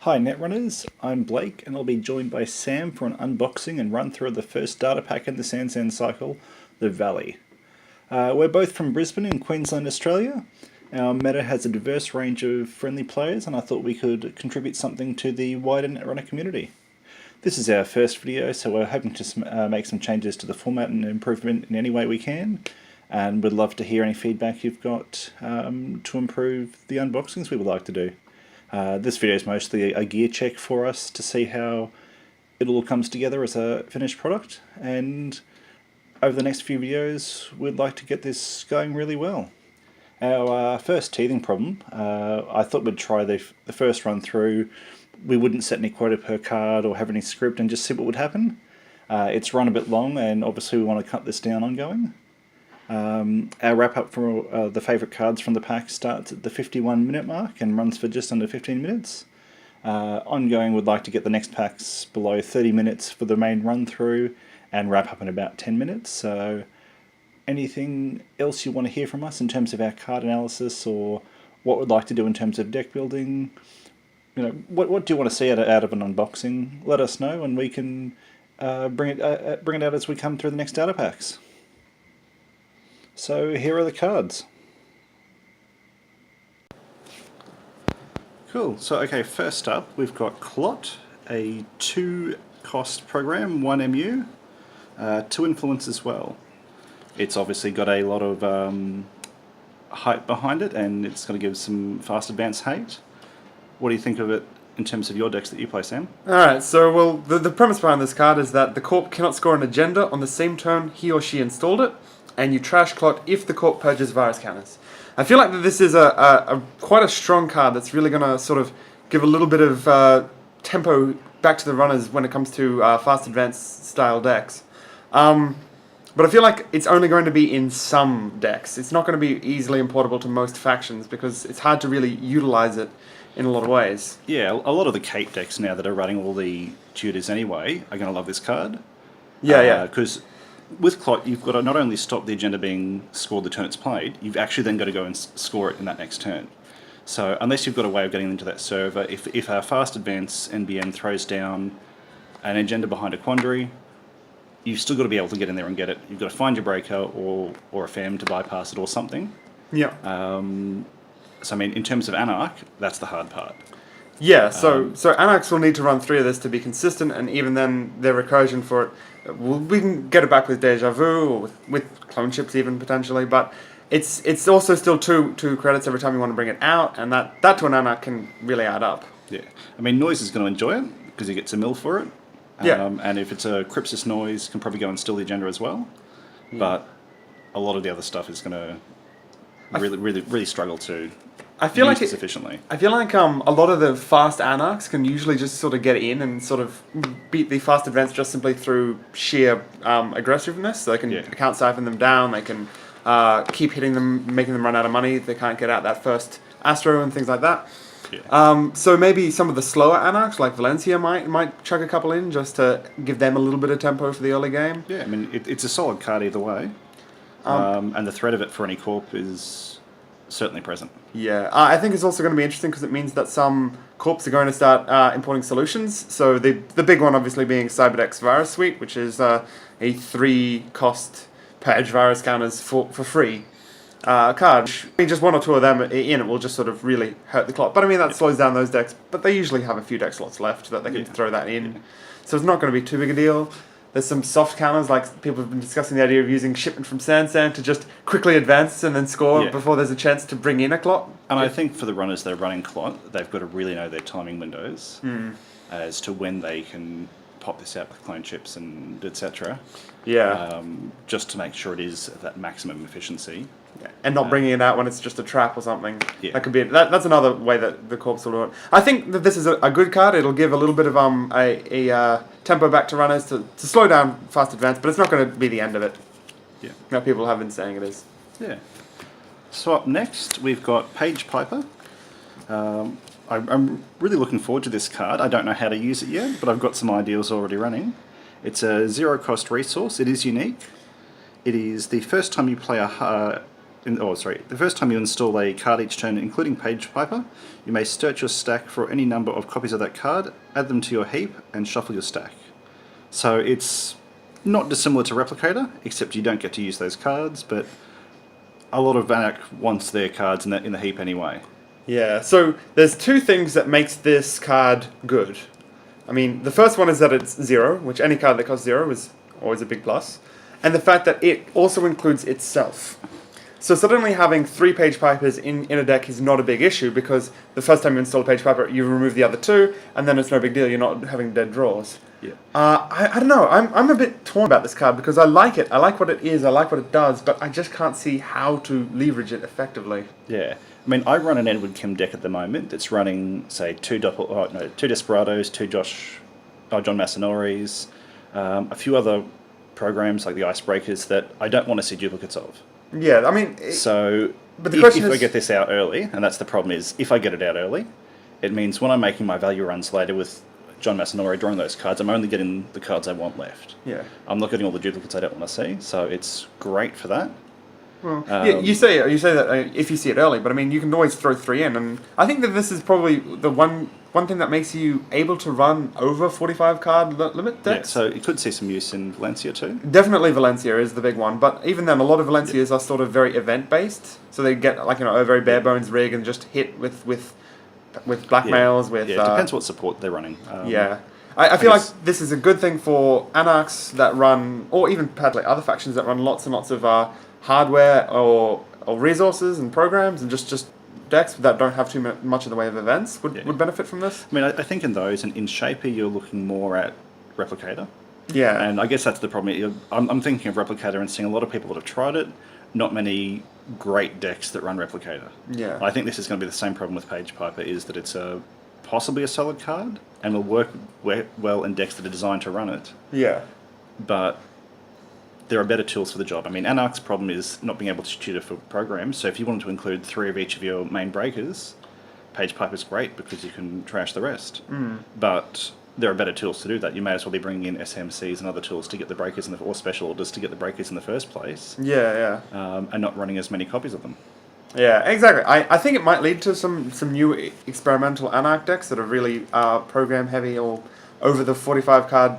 Hi Netrunners, I'm Blake and I'll be joined by Sam for an unboxing and run through of the first data pack in the Sansan cycle, the Valley. We're both from Brisbane in Queensland, Australia. Our meta has a diverse range of friendly players and I thought we could contribute something to the wider Netrunner community. This is our first video, so we're hoping to make some changes to the format and improvement in any way we can, and we'd love to hear any feedback you've got to improve the unboxings we would like to do. This video is mostly a gear check for us to see how it all comes together as a finished product, and over the next few videos we'd like to get this going really well. Our first teething problem, I thought we'd try the first run through. We wouldn't set any quota per card or have any script and just see what would happen. It's run a bit long and obviously we want to cut this down ongoing. Our wrap up for the favourite cards from the pack starts at the 51-minute mark and runs for just under 15 minutes. Ongoing, would like to get the next packs below 30 minutes for the main run through and wrap up in about 10 minutes. So anything else you want to hear from us in terms of our card analysis or what we'd like to do in terms of deck building? What do you want to see out of an unboxing? Let us know and we can bring it out as we come through the next data packs. So here are the cards. Cool, so okay, first up we've got Clot, a 2-cost program, 1 MU, 2 influence as well. It's obviously got a lot of hype behind it and it's going to give some fast advance hate. What do you think of it in terms of your decks that you play, Sam? Alright, so well, the premise behind this card is that the Corp cannot score an agenda on the same turn he or she installed it, and you trash Clot if the Corp purges virus counters. I feel like that this is quite a strong card that's really going to sort of give a little bit of tempo back to the runners when it comes to fast advance style decks. But I feel like it's only going to be in some decks. It's not going to be easily importable to most factions because it's hard to really utilize it in a lot of ways. Yeah, a lot of the Cape decks now that are running all the tutors anyway are going to love this card. Yeah. Because with Clot, you've got to not only stop the agenda being scored the turn it's played, you've actually then got to go and score it in that next turn. So unless you've got a way of getting into that server, if our fast advance NBN throws down an agenda behind a quandary, you've still got to be able to get in there and get it. You've got to find your breaker or a FEM to bypass it or something. Yeah. So I mean, in terms of Anarch, that's the hard part. Yeah, so Anarchs will need to run 3 of this to be consistent, and even then, their recursion for it, we can get it back with Deja Vu, or with clone chips even, potentially, but it's also still two credits every time you want to bring it out, and that to an Anarch can really add up. Yeah, I mean, Noise is going to enjoy it, because he gets a mill for it. Yeah. And if it's a Crypsis Noise, can probably go and steal the agenda as well. Yeah. But a lot of the other stuff is going to really struggle to use this efficiently. I feel like a lot of the fast Anarchs can usually just sort of get in and sort of beat the fast advance just simply through sheer aggressiveness. So they can account siphon them down, they can keep hitting them, making them run out of money. They can't get out that first Astro and things like that. Yeah. So maybe some of the slower Anarchs, like Valencia, might chuck a couple in just to give them a little bit of tempo for the early game. Yeah, I mean, it's a solid card either way. And the threat of it for any Corp is certainly present. Yeah, I think it's also going to be interesting because it means that some Corps are going to start importing solutions. So the big one obviously being Cyberdex Virus Suite, which is a 3-cost purge virus counters for free card. Just 1 or 2 of them in it will just sort of really hurt the clock. But I mean, that slows down those decks, but they usually have a few deck slots left that they can throw that in. So it's not going to be too big a deal. There's some soft counters, like people have been discussing the idea of using shipment from Sansan to just quickly advance and then score before there's a chance to bring in a Clot. And I think for the runners that are running Clot, they've got to really know their timing windows as to when they can pop this out with clone chips and etc. Yeah. Just to make sure it is at that maximum efficiency. Yeah. And not bringing it out when it's just a trap or something. Yeah. That could be that's another way that the Corps will do it. I think that this is a good card. It'll give a little bit of a tempo back to runners to slow down fast advance, but it's not going to be the end of it. Yeah. Now people have been saying it is. Yeah. So up next we've got Page Piper. I'm really looking forward to this card. I don't know how to use it yet, but I've got some ideas already running. It's a 0-cost resource. It is unique. It is the first time you play a the first time you install a card each turn, including Page Piper, you may search your stack for any number of copies of that card, add them to your heap, and shuffle your stack. So it's not dissimilar to Replicator, except you don't get to use those cards, but a lot of ANR wants their cards in the heap anyway. Yeah, so there's two things that makes this card good. I mean, the first one is that it's 0, which any card that costs 0 is always a big plus. And the fact that it also includes itself. So suddenly having 3 Page Pipers in a deck is not a big issue, because the first time you install a Page Piper, you remove the other 2, and then it's no big deal, you're not having dead draws. Yeah. I don't know, I'm a bit torn about this card, because I like it, I like what it is, I like what it does, but I just can't see how to leverage it effectively. Yeah. I mean, I run an Edward Kim deck at the moment that's running, say, 2 Desperados, 2 John Masanoris, a few other programs like the Icebreakers that I don't want to see duplicates of. Yeah, I mean... But the question is, I get this out early, and that's the problem is, if I get it out early, it means when I'm making my value runs later with John Masanori drawing those cards, I'm only getting the cards I want left. Yeah. I'm not getting all the duplicates I don't want to see, so it's great for that. Well, yeah, you say that if you see it early, but I mean, you can always throw 3 in, and I think that this is probably the one thing that makes you able to run over 45 card limit decks. Yeah, so you could see some use in Valencia too. Definitely Valencia is the big one, but even then, a lot of Valencias are sort of very event based, so they get like a very bare bones rig and just hit with blackmails with. Yeah, it depends what support they're running. Yeah. I feel like this is a good thing for anarchs that run, or even like other factions that run lots and lots of hardware or resources and programs, and just decks that don't have too much in the way of events would benefit from this. I mean, I think in those, and in Shaper, you're looking more at Replicator. Yeah. And I guess that's the problem. I'm thinking of Replicator and seeing a lot of people that have tried it, not many great decks that run Replicator. Yeah. I think this is going to be the same problem with Page Piper, is that it's possibly a solid card, and will work well in decks that are designed to run it. Yeah. But there are better tools for the job. I mean, Anarch's problem is not being able to tutor for programs, so if you wanted to include 3 of each of your main breakers, Page Piper's great because you can trash the rest. But there are better tools to do that. You may as well be bringing in SMCs and other tools to get the breakers or special orders to get the breakers in the first place. Yeah, and not running as many copies of them. Yeah, exactly. I think it might lead to some new experimental Anarch decks that are really program heavy or over the 45 card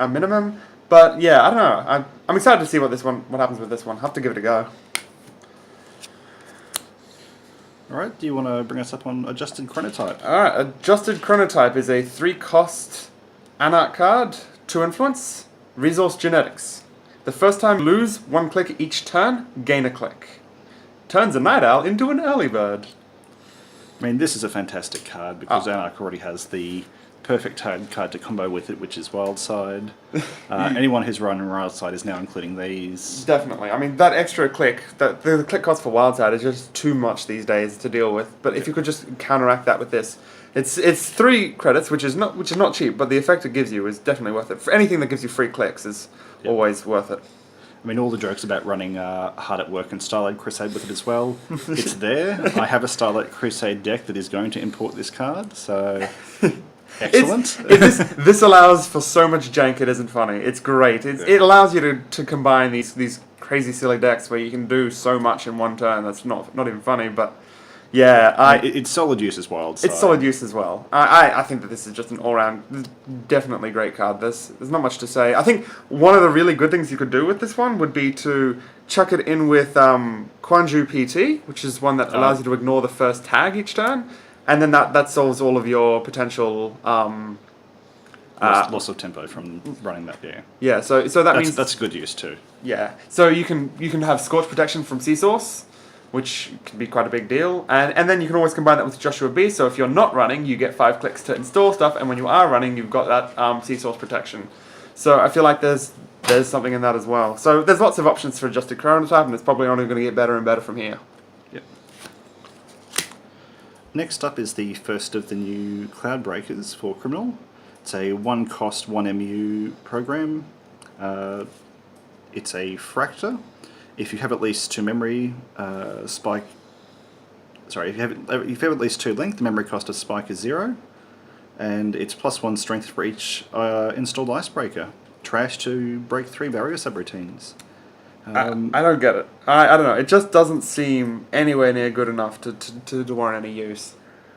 minimum. But yeah, I don't know. I'm excited to see what happens with this one. Have to give it a go. Alright, do you want to bring us up on Adjusted Chronotype? Alright, Adjusted Chronotype is a 3-cost Anarch card, 2 influence, resource genetics. The first time lose 1 click each turn, gain a click. Turns a Night Owl into an early bird. I mean, this is a fantastic card because Anarch already has the perfect card to combo with it, which is Wildside. Anyone who's running Wildside is now including these. Definitely. I mean, that extra click, the click cost for Wildside is just too much these days to deal with. But if you could just counteract that with this, it's 3 credits, which is not cheap, but the effect it gives you is definitely worth it. For anything that gives you free clicks is always worth it. I mean, all the jokes about running Hard at Work and Starlight Crusade with it as well. It's there. I have a Starlight Crusade deck that is going to import this card, so excellent. This allows for so much jank, it isn't funny. It's great. It allows you to combine these crazy silly decks where you can do so much in one turn that's not even funny, but yeah, it's solid use as well. It's solid use as well. I think that this is just an all-round, definitely great card. There's not much to say. I think one of the really good things you could do with this one would be to chuck it in with Quanju PT, which is one that allows you to ignore the first tag each turn, and then that solves all of your potential loss of tempo from running that. Yeah. So that means that's good use too. Yeah. So you can have Scorch Protection from Sea Source, which can be quite a big deal. And then you can always combine that with Joshua B. So if you're not running, you get 5 clicks to install stuff, and when you are running, you've got that Sea Source protection. So I feel like there's something in that as well. So there's lots of options for Adjusted Chronotype, and it's probably only going to get better and better from here. Yep. Next up is the first of the new Cloud Breakers for Criminal. It's a 1-cost, 1 MU program. It's a Fractor. If you have at least 2 memory, Spike... Sorry, if you have at least 2 length, the memory cost of Spike is 0. And it's +1 strength for each installed Icebreaker. Trash to break 3 barrier subroutines. I don't get it. I don't know. It just doesn't seem anywhere near good enough to warrant any use.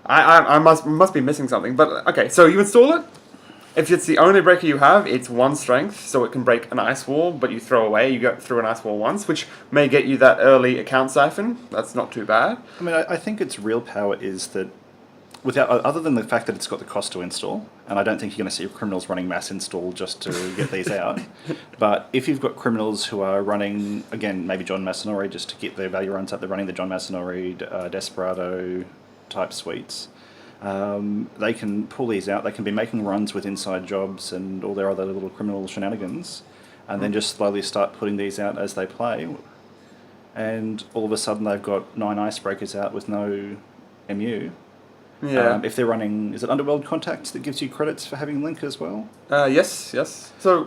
I must be missing something. But okay, so you install it. If it's the only breaker you have, it's 1 strength, so it can break an ice wall, but you throw away, you go through an ice wall once, which may get you that early account siphon. That's not too bad. I mean, I think its real power is that, without other than the fact that it's got the cost to install, and I don't think you're going to see criminals running mass install just to get these out, but if you've got criminals who are running, again, maybe John Massonori, just to get their value runs up, they're running the John Massonori Desperado type suites, they can pull these out, they can be making runs with inside jobs and all their other little criminal shenanigans, and then just slowly start putting these out as they play, and all of a sudden they've got 9 icebreakers out with no MU. Yeah. If they're running, is it Underworld Contacts that gives you credits for having Link as well? Yes. So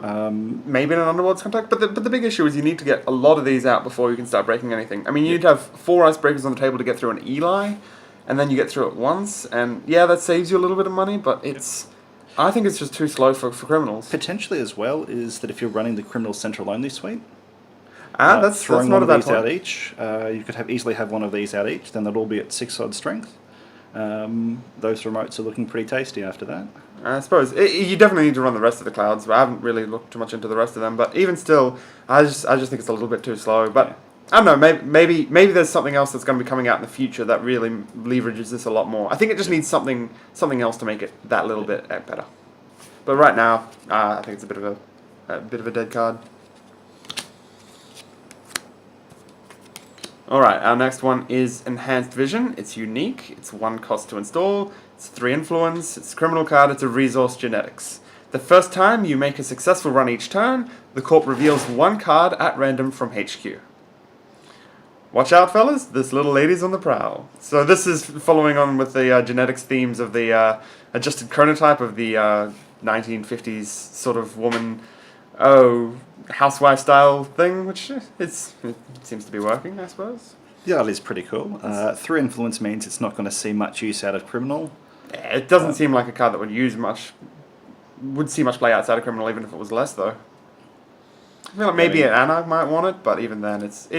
maybe an Underworld's contact, but the big issue is you need to get a lot of these out before you can start breaking anything. I mean, you need to have 4 icebreakers on the table to get through an Eli, and then you get through it once, and yeah, that saves you a little bit of money, but I think it's just too slow for criminals. Potentially as well is that if you're running the Criminal Central only suite, that's throwing not one a of bad these point. out each, you could easily have one of these out each, then they'd all be at 6 odd strength. Those remotes are looking pretty tasty after that. I suppose you definitely need to run the rest of the clouds, but I haven't really looked too much into the rest of them. But even still, I just think it's a little bit too slow. But I don't know. Maybe there's something else that's going to be coming out in the future that really leverages this a lot more. I think it just needs something else to make it that little bit better. But right now, I think it's a bit of a dead card. Alright, our next one is Enhanced Vision. It's unique, it's 1 cost to install, it's 3 influence, it's a criminal card, it's a resource genetics. The first time you make a successful run each turn, the corp reveals 1 card at random from HQ. Watch out, fellas, this little lady's on the prowl. So this is following on with the genetics themes of the adjusted chronotype of the 1950s sort of woman, housewife style thing, which it seems to be working, I suppose. Yeah, that is pretty cool. 3 influence means it's not going to see much use out of criminal. Yeah, it doesn't seem like a card that would see much play outside of criminal, even if it was less, though. I feel like maybe an ANR might want it, but even then, it's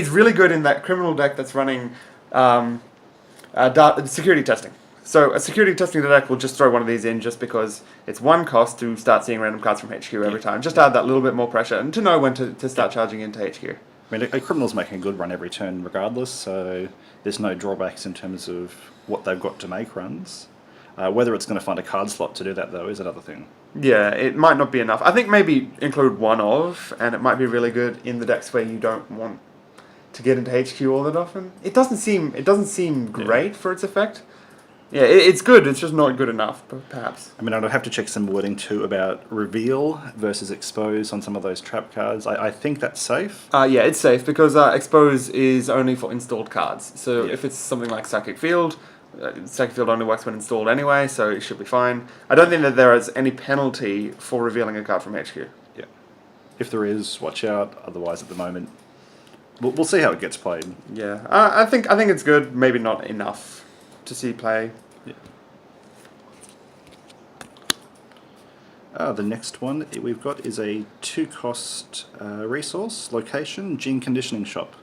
really good in that criminal deck that's running security testing. So a security testing deck will just throw one of these in just because it's 1 cost to start seeing random cards from HQ every time. Just add that little bit more pressure and to know when to start charging into HQ. I mean, a criminal's making a good run every turn regardless, so there's no drawbacks in terms of what they've got to make runs. Whether it's going to find a card slot to do that, though, is another thing. Yeah, it might not be enough. I think maybe include 1 of, and it might be really good in the decks where you don't want to get into HQ all that often. It doesn't seem great for its effect. Yeah, it's good. It's just not good enough, perhaps. I mean, I'd have to check some wording too about reveal versus expose on some of those trap cards. I think that's safe. Yeah, it's safe because expose is only for installed cards. So if it's something like Psychic Field only works when installed anyway, so it should be fine. I don't think that there is any penalty for revealing a card from HQ. Yeah. If there is, watch out. Otherwise, at the moment, we'll see how it gets played. Yeah, I think it's good. Maybe not enough to see play. Yeah. The next one we've got is a 2-cost resource, location, gene conditioning shop.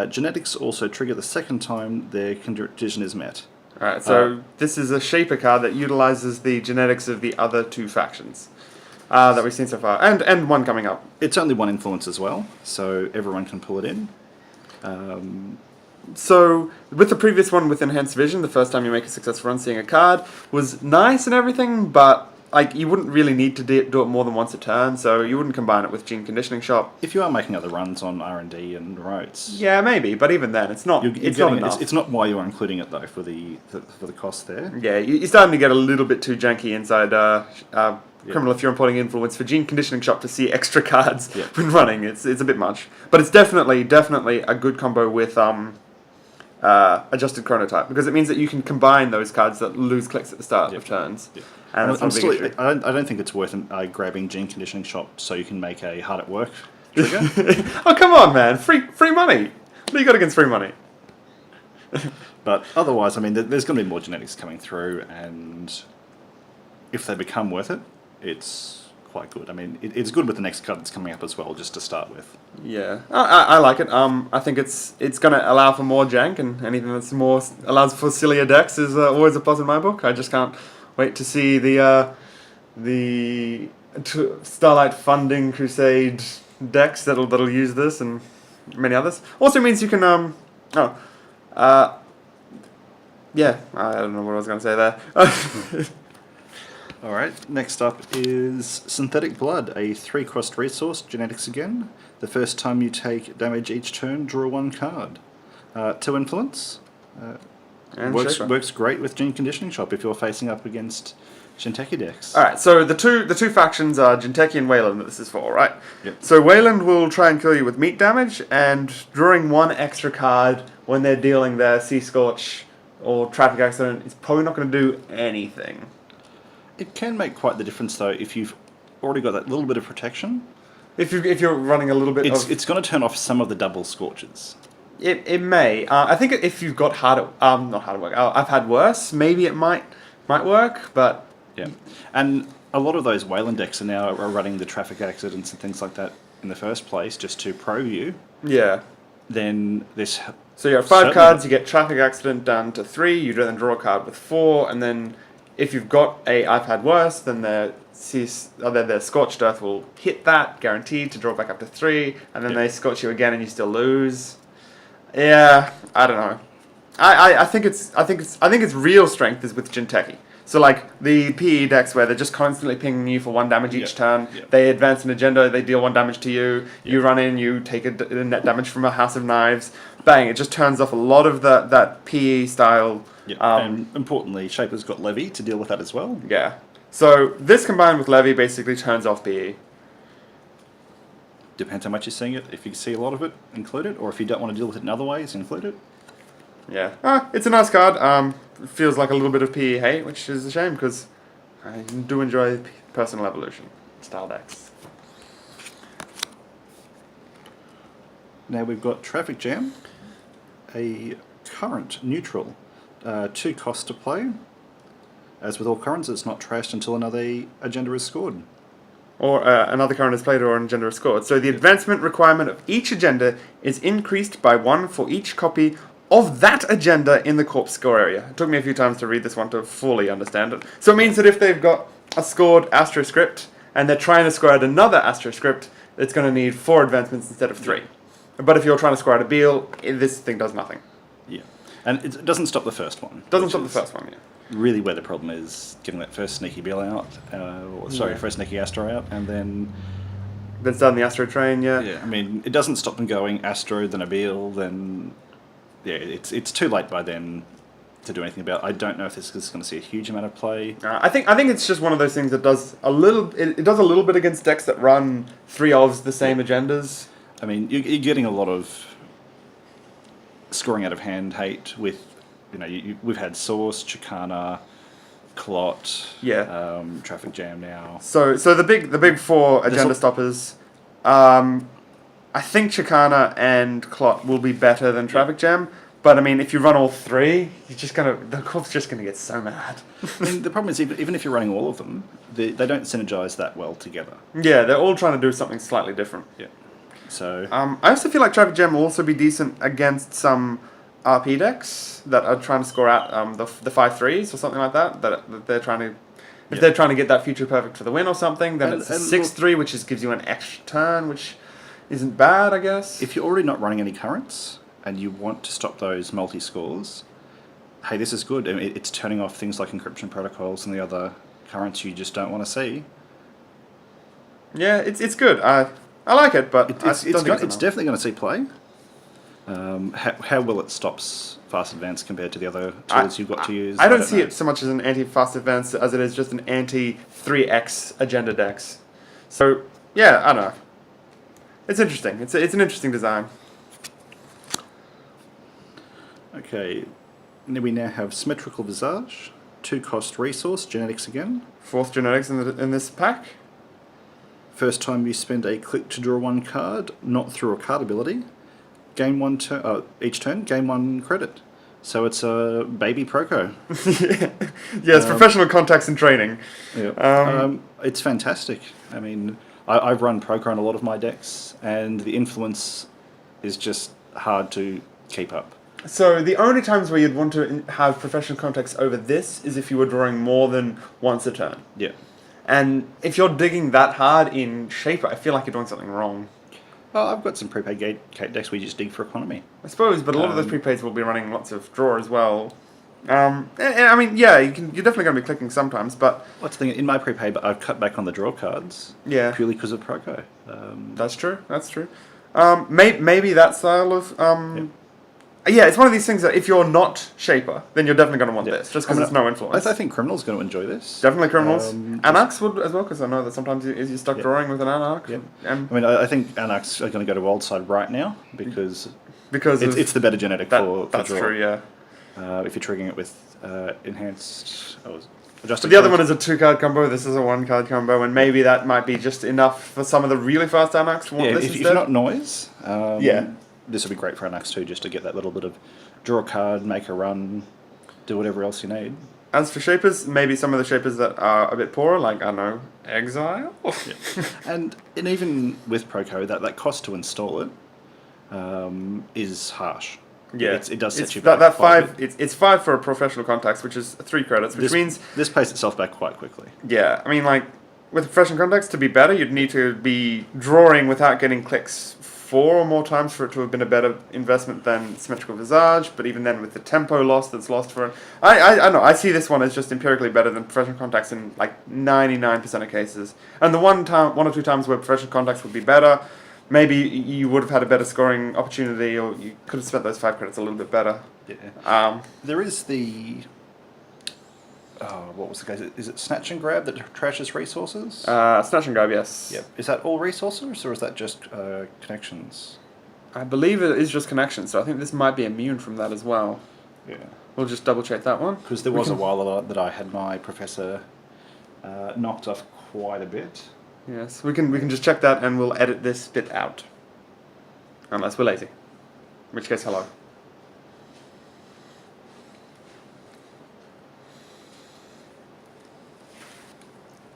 Genetics also trigger the second time their condition is met. Alright, so this is a Shaper card that utilizes the genetics of the other 2 factions that we've seen so far, and one coming up. It's only 1 influence as well, so everyone can pull it in. So, with the previous one with Enhanced Vision, the first time you make a successful run seeing a card was nice and everything, but you wouldn't really need to do it more than once a turn, so you wouldn't combine it with Gene Conditioning Shop. If you are making other runs on R&D and roads... Yeah, maybe, but even then, it's not enough. It's not why you're including it, though, for the cost there. Yeah, you're starting to get a little bit too janky inside Criminal if you're importing influence for Gene Conditioning Shop to see extra cards when running. It's a bit much. But it's definitely a good combo with adjusted chronotype, because it means that you can combine those cards that lose clicks at the start of turns. And that's not a big issue. I don't think it's worth grabbing Gene Conditioning Shop so you can make a hard at work trigger. Oh, come on, man. Free money. What do you got against free money? But otherwise, I mean, there's going to be more genetics coming through, and if they become worth it, it's quite good. I mean, it's good with the next card that's coming up as well, just to start with. Yeah, I like it. I think it's going to allow for more jank, and anything that's more allows for sillier decks is always a plus in my book. I just can't wait to see the Starlight Funding Crusade decks that'll use this and many others. Also means you can yeah, I don't know what I was going to say there. All right, next up is Synthetic Blood, a 3-cost resource, genetics again. The first time you take damage each turn, draw 1 card. 2 influence. And Works great with Gene Conditioning Shop if you're facing up against Jinteki decks. Alright, so the two factions are Jinteki and Wayland that this is for, right? Yep. So Wayland will try and kill you with meat damage, and drawing 1 extra card when they're dealing their Sea Scorch or Traffic Accident is probably not going to do anything. It can make quite the difference, though, if you've already got that little bit of protection. If you're running a little bit it's going to turn off some of the double scorches. It may. I think if you've got not hard to work. I've had worse. Maybe it might work, but yeah. And a lot of those Wayland decks are now running the Traffic Accidents and things like that in the first place, just to pro you. Yeah. Then this. So you have 5 cards. You get Traffic Accident down to 3. You then draw a card with 4, and then if you've got a I've had worse, then their Scorched Earth will hit that, guaranteed to draw back up to 3, and then they scorch you again, and you still lose. Yeah, I don't know. I think its real strength is with Jinteki. So like the PE decks where they're just constantly pinging you for 1 damage each turn. They advance an agenda, they deal 1 damage to you. You run in, you take a net damage from a House of Knives. Bang! It just turns off a lot of that PE style. And importantly, Shaper's got Levy to deal with that as well. Yeah. So this combined with Levy basically turns off PE. Depends how much you're seeing it. If you see a lot of it, include it. Or if you don't want to deal with it in other ways, include it. Yeah. It's a nice card. It feels like a little bit of PE hate, which is a shame because I do enjoy Personal Evolution style decks. Now we've got Traffic Jam, a current neutral, 2 costs to play. As with all currents, it's not trashed until another agenda is scored. Or another current is played or an agenda is scored. So the advancement requirement of each agenda is increased by 1 for each copy of that agenda in the corpse score area. It took me a few times to read this one to fully understand it. So it means that if they've got a scored astroscript and they're trying to score out another astroscript, it's going to need 4 advancements instead of 3. But if you're trying to score out a Beal, this thing does nothing. Yeah. And it doesn't stop the first one. Doesn't stop the first one, yeah. Really where the problem is getting that first sneaky Beal out, first sneaky Astro out, and then starting the Astro train, yeah. Yeah, I mean, it doesn't stop them going Astro, then a Beal, then yeah, it's too late by then to do anything about it. I don't know if this is going to see a huge amount of play. I think it's just one of those things that does a little. It does a little bit against decks that run 3 of the same agendas. I mean, you're getting a lot of scoring out of hand hate with. We've had Source, Chicana, Clot, Traffic Jam now. So the big 4 agenda stoppers. I think Chicana and Clot will be better than Traffic Jam, but I mean, if you run all 3, the corp's just gonna get so mad. I mean, the problem is even if you're running all of them, they don't synergize that well together. Yeah, they're all trying to do something slightly different. Yeah. So. I also feel like Traffic Jam will also be decent against some RP decks that are trying to score out the 5/3s or something like that. That they're trying to. If they're trying to get that future perfect for the win or something, then it's a 6/3, which gives you an extra turn, which isn't bad, I guess. If you're already not running any currents and you want to stop those multi-scores, hey, this is good. I mean, it's turning off things like encryption protocols and the other currents you just don't want to see. Yeah, it's good. I like it, but it's definitely going to see play. How well it stops fast advance compared to the other tools you've got to use? I don't see it so much as an anti-fast advance as it is just an anti-3x agenda decks. So yeah, I don't know. It's interesting. It's an interesting design. Okay, we now have Symmetrical Visage, 2 cost resource, genetics again. 4th genetics in this pack. First time you spend a click to draw 1 card, not through a card ability. Gain 1 each turn, gain 1 credit. So it's a baby Proco. Yeah, it's professional contacts and training. Yeah. It's fantastic. I mean, I've run Proco on a lot of my decks, and the influence is just hard to keep up. So the only times where you'd want to have professional contacts over this is if you were drawing more than once a turn. Yeah. And if you're digging that hard in Shaper, I feel like you're doing something wrong. Well, I've got some prepaid gate decks we just dig for economy. I suppose, but a lot of those prepaids will be running lots of draw as well. And I mean, yeah, you're definitely going to be clicking sometimes, but... What's the thing, in my prepaid, I've cut back on the draw cards. Yeah. Purely because of Proco. That's true, that's true. Maybe that style of... Yeah, it's one of these things that if you're not Shaper, then you're definitely going to want this, just because there's no influence. I think Criminal's going to enjoy this. Definitely Criminals. Anarchs would as well, because I know that sometimes you're stuck drawing with an Anarch. Yep. I mean, I think Anarchs are going to go to Wild Side right now, because it's the better genetic for that's draw. True, yeah. If you're triggering it with enhanced... adjusted. The other one is a 2-card combo, this is a 1-card combo, and maybe that might be just enough for some of the really fast Anarchs to want this if instead. you're not noise... this would be great for Anarchs too, just to get that little bit of draw a card, make a run, do whatever else you need. As for Shapers, maybe some of the Shapers that are a bit poorer, like, I don't know, Exile? And even with Proco, that cost to install it is harsh. Yeah, it does set you back. That 5, it's 5 for a professional contacts, which is 3 credits, which means... This pays itself back quite quickly. Yeah, I mean, like, with professional contacts, to be better, you'd need to be drawing without getting clicks 4 or more times for it to have been a better investment than Symmetrical Visage, but even then with the tempo loss that's lost for it, I don't know, I see this one as just empirically better than Professional Contacts in like 99% of cases. And the one or two times where Professional Contacts would be better, maybe you would have had a better scoring opportunity, or you could have spent those 5 credits a little bit better. Yeah. There is the... what was the case? Is it Snatch and Grab that trashes resources? Snatch and Grab, yes. Yep. Is that all resources, or is that just connections? I believe it is just connections, so I think this might be immune from that as well. Yeah. We'll just double check that one. Because there was a while that I had my Professor knocked off quite a bit. Yes, we can just check that, and we'll edit this bit out. Unless we're lazy. In which case, hello.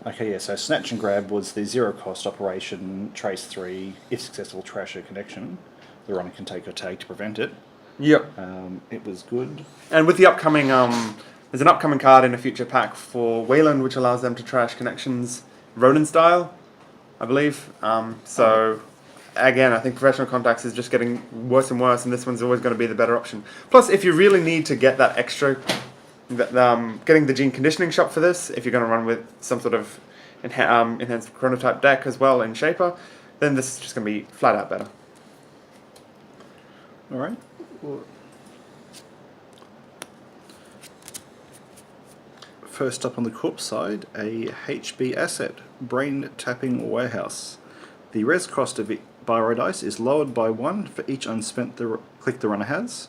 Okay, yeah, so Snatch and Grab was the zero-cost operation, trace 3, if successful, trash a connection. The runner can take or tag to prevent it. Yep. It was good. And with the upcoming, there's an upcoming card in a future pack for Wayland, which allows them to trash connections Ronin style, I believe. So, again, I think Professional Contacts is just getting worse and worse, and this one's always going to be the better option. Plus, if you really need to get that extra... getting the Gene Conditioning Shop for this, if you're going to run with some sort of enhanced chronotype deck as well in Shaper, then this is just going to be flat out better. Alright. First up on the corpse side, a HB asset, Brain Tapping Warehouse. The res cost of Biro Dice is lowered by 1 for each unspent click the runner has.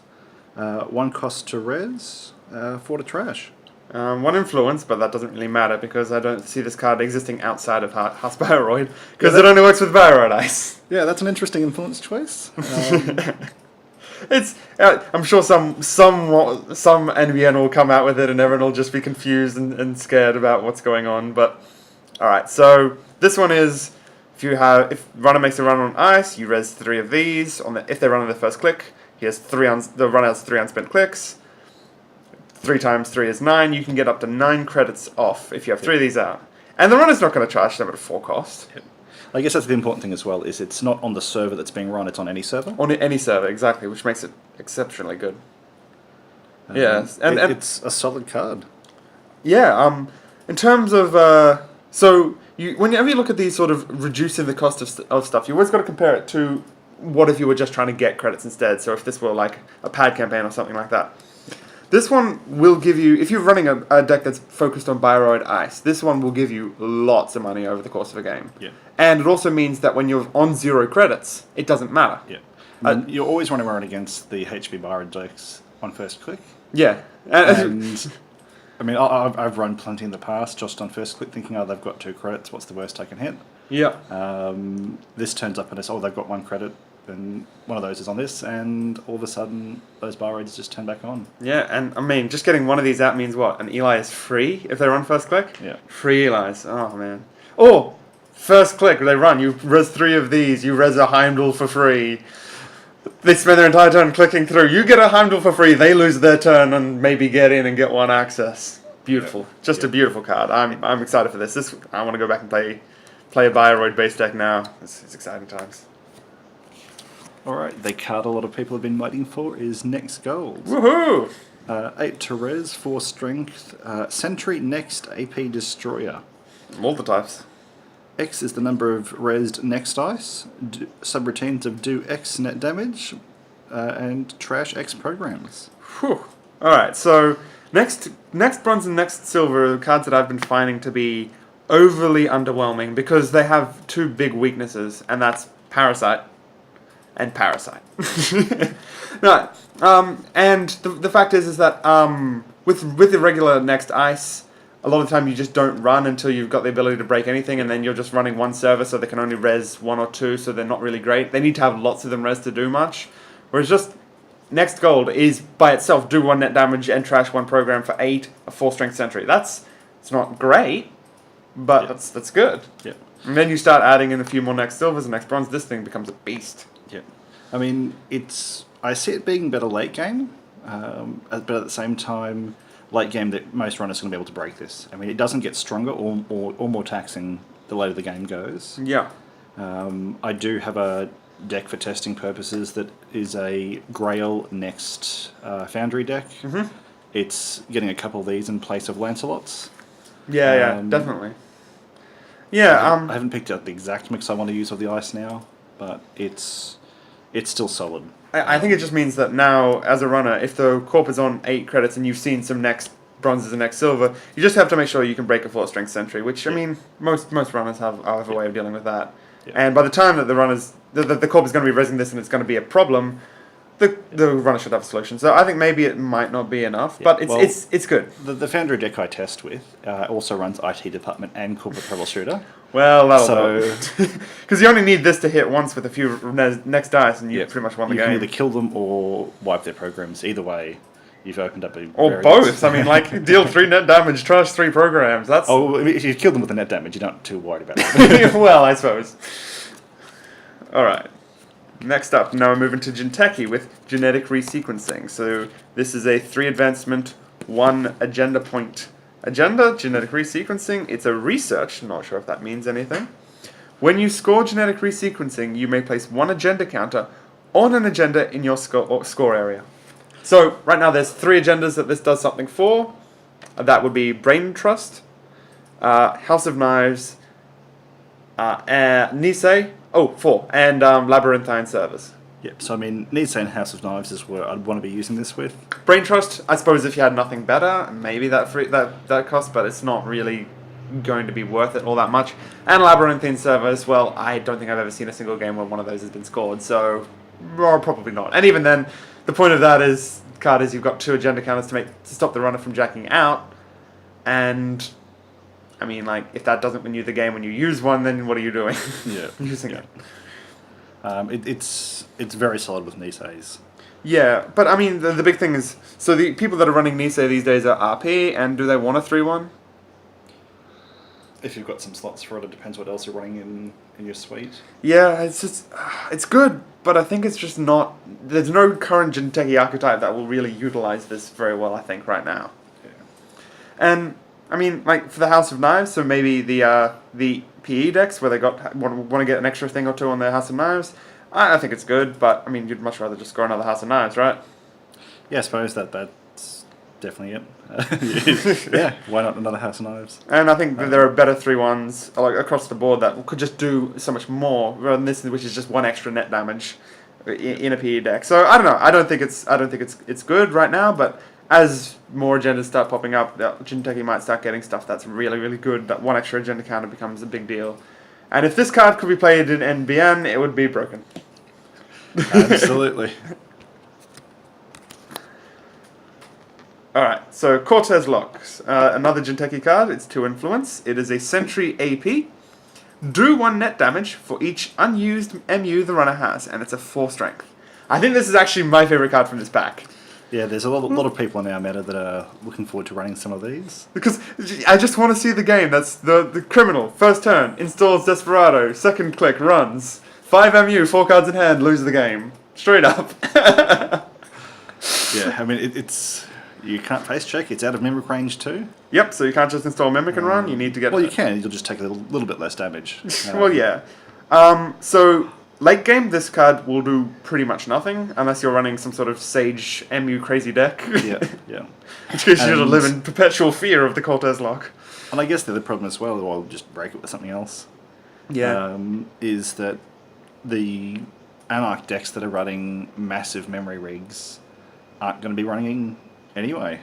1 cost to res, 4 to trash. 1 influence, but that doesn't really matter because I don't see this card existing outside of House Bioroid because it only works with Biro Dice. Yeah, that's an interesting influence choice. It's I'm sure some NBN will come out with it and everyone will just be confused and scared about what's going on. But alright, so this one is if runner makes a run on ice, you res 3 of these. If they run on their first click, the runner has 3 unspent clicks. 3 times 3 is 9. You can get up to 9 credits off if you have 3 of these out. And the runner's not going to charge them at full cost. Yep. I guess that's the important thing as well, is it's not on the server that's being run, it's on any server. On any server, exactly, which makes it exceptionally good. Yes, and it's a solid card. Yeah, in terms of... whenever you look at these sort of reducing the cost of stuff, you always got to compare it to what if you were just trying to get credits instead. So if this were like a pad campaign or something like that. This one will give you, if you're running a deck that's focused on Bioroid Ice, this one will give you lots of money over the course of a game. Yeah. And it also means that when you're on 0 credits, it doesn't matter. Yeah. You're always running around against the HB Bioroid decks on first click. Yeah. And I mean, I've run plenty in the past just on first click thinking, oh, they've got 2 credits, what's the worst I can hit? Yeah. This turns up and it's, oh, they've got 1 credit. and one of those is on this, and all of a sudden those bar rates just turn back on. Yeah, and I mean, just getting one of these out means what? An Eli is free if they run first click? Yeah. Free Elis. Oh, man. Or, first click, they run. You res 3 of these. You res a Heimdall for free. They spend their entire turn clicking through. You get a Heimdall for free. They lose their turn and maybe get in and get 1 access. Beautiful. Just a beautiful card. I'm excited for this. I want to go back and play a Bioroid base deck now. It's exciting times. Alright, the card a lot of people have been waiting for is Next Gold. Woohoo! 8 to res, 4 strength, Sentry Next AP Destroyer. All the types. X is the number of resed next dice, subroutines of do X net damage, and trash X programs. Whew. Alright, so next bronze and next silver are cards that I've been finding to be overly underwhelming because they have 2 big weaknesses, and that's Parasite and Parasite. No, and the fact is that with the regular next ice, a lot of the time you just don't run until you've got the ability to break anything, and then you're just running 1 server, so they can only res 1 or 2, so they're not really great. They need to have lots of them res to do much. Whereas just Next Gold is by itself do 1 net damage and trash 1 program for 8, a 4 strength sentry. It's not great, but that's good. Yeah. And then you start adding in a few more next silvers and next bronze, this thing becomes a beast. Yeah. I mean, I see it being better late game, but at the same time, late game that most runners are going to be able to break this. I mean, it doesn't get stronger or more taxing the later the game goes. Yeah. I do have a deck for testing purposes that is a Grail Next Foundry deck. Mm-hmm. It's getting a couple of these in place of Lancelot's. Yeah, definitely. Yeah, I haven't picked out the exact mix I want to use of the ice now, but it's still solid. I think it just means that now, as a runner, if the corp is on 8 credits and you've seen some next bronzes and next silver, you just have to make sure you can break a 4 strength sentry, which, I mean, most runners have a way of dealing with that. Yeah. And by the time that the corp is going to be resing this and it's going to be a problem, the runner should have a solution. So I think maybe it might not be enough, but it's good. The Foundry deck I test with also runs IT department and corporate troubleshooter. Well, that'll because you only need this to hit once with a few next dice, and you pretty much won the game. You can either kill them or wipe their programs. Either way, you've opened up a or both. I mean, like deal 3 net damage, trash 3 programs. That's if you kill them with the net damage, you're not too worried about it. well, I suppose. All right. Next up, now we're moving to Jinteki with genetic resequencing. So this is a 3 advancement, 1 agenda point. Agenda, genetic resequencing, it's a research, not sure if that means anything. When you score genetic resequencing, you may place 1 agenda counter on an agenda in your score area. So right now there's 3 agendas that this does something for. That would be Brain Trust, House of Knives, Nisei, 4, and Labyrinthine Servers. Yep, so I mean, Nisei and House of Knives is where I'd want to be using this with. Brain Trust, I suppose if you had nothing better, maybe that cost, but it's not really going to be worth it all that much. And Labyrinthine Servers, well, I don't think I've ever seen a single game where one of those has been scored, so probably not. And even then, the point of that card is you've got 2 agenda counters to stop the runner from jacking out, and I mean, like, if that doesn't win you the game when you use one, then what are you doing? Yeah. Using it. It's very solid with Nisei's. Yeah, but I mean, the big thing is, so the people that are running Nisei these days are RP, and do they want a 3-1? If you've got some slots for it, it depends what else you're running in your suite. Yeah, it's just, it's good, but I think it's just not, there's no current Jinteki archetype that will really utilize this very well, I think, right now. Yeah. And, I mean, like, for the House of Knives, so maybe the PE decks, where they want to get an extra thing or 2 on their House of Knives, I think it's good, but, I mean, you'd much rather just score another House of Knives, right? Yeah, I suppose that's definitely it. Yeah, why not another House of Knives? And I think that there are better 3-1s like across the board that could just do so much more rather than this, which is just 1 extra net damage in a PE deck. So I don't know. I don't think it's good right now, but as more agendas start popping up, Jinteki might start getting stuff that's really, really good. That 1 extra agenda counter becomes a big deal. And if this card could be played in NBN, it would be broken. Absolutely. Alright, so Cortez Locks. Another Jinteki card. It's 2 influence. It is a Sentry AP. Do 1 net damage for each unused MU the runner has, and it's a 4 strength. I think this is actually my favorite card from this pack. Yeah, there's a lot of people in our meta that are looking forward to running some of these. Because I just want to see the game. That's the criminal. First turn, installs Desperado. Second click, runs. 5 MU, 4 cards in hand, lose the game. Straight up. Yeah, I mean, it's... You can't face check, it's out of Mimic range too. Yep, so you can't just install Mimic and run, you need to get... Well, you can, you'll just take a little bit less damage. Well, yeah. So, late game, this card will do pretty much nothing, unless you're running some sort of Sage MU crazy deck. Yeah, yeah. Which gives you to live in perpetual fear of the Cortez lock. And I guess the other problem as well, or I'll just break it with something else, is that the Anarch decks that are running massive memory rigs aren't going to be running anyway.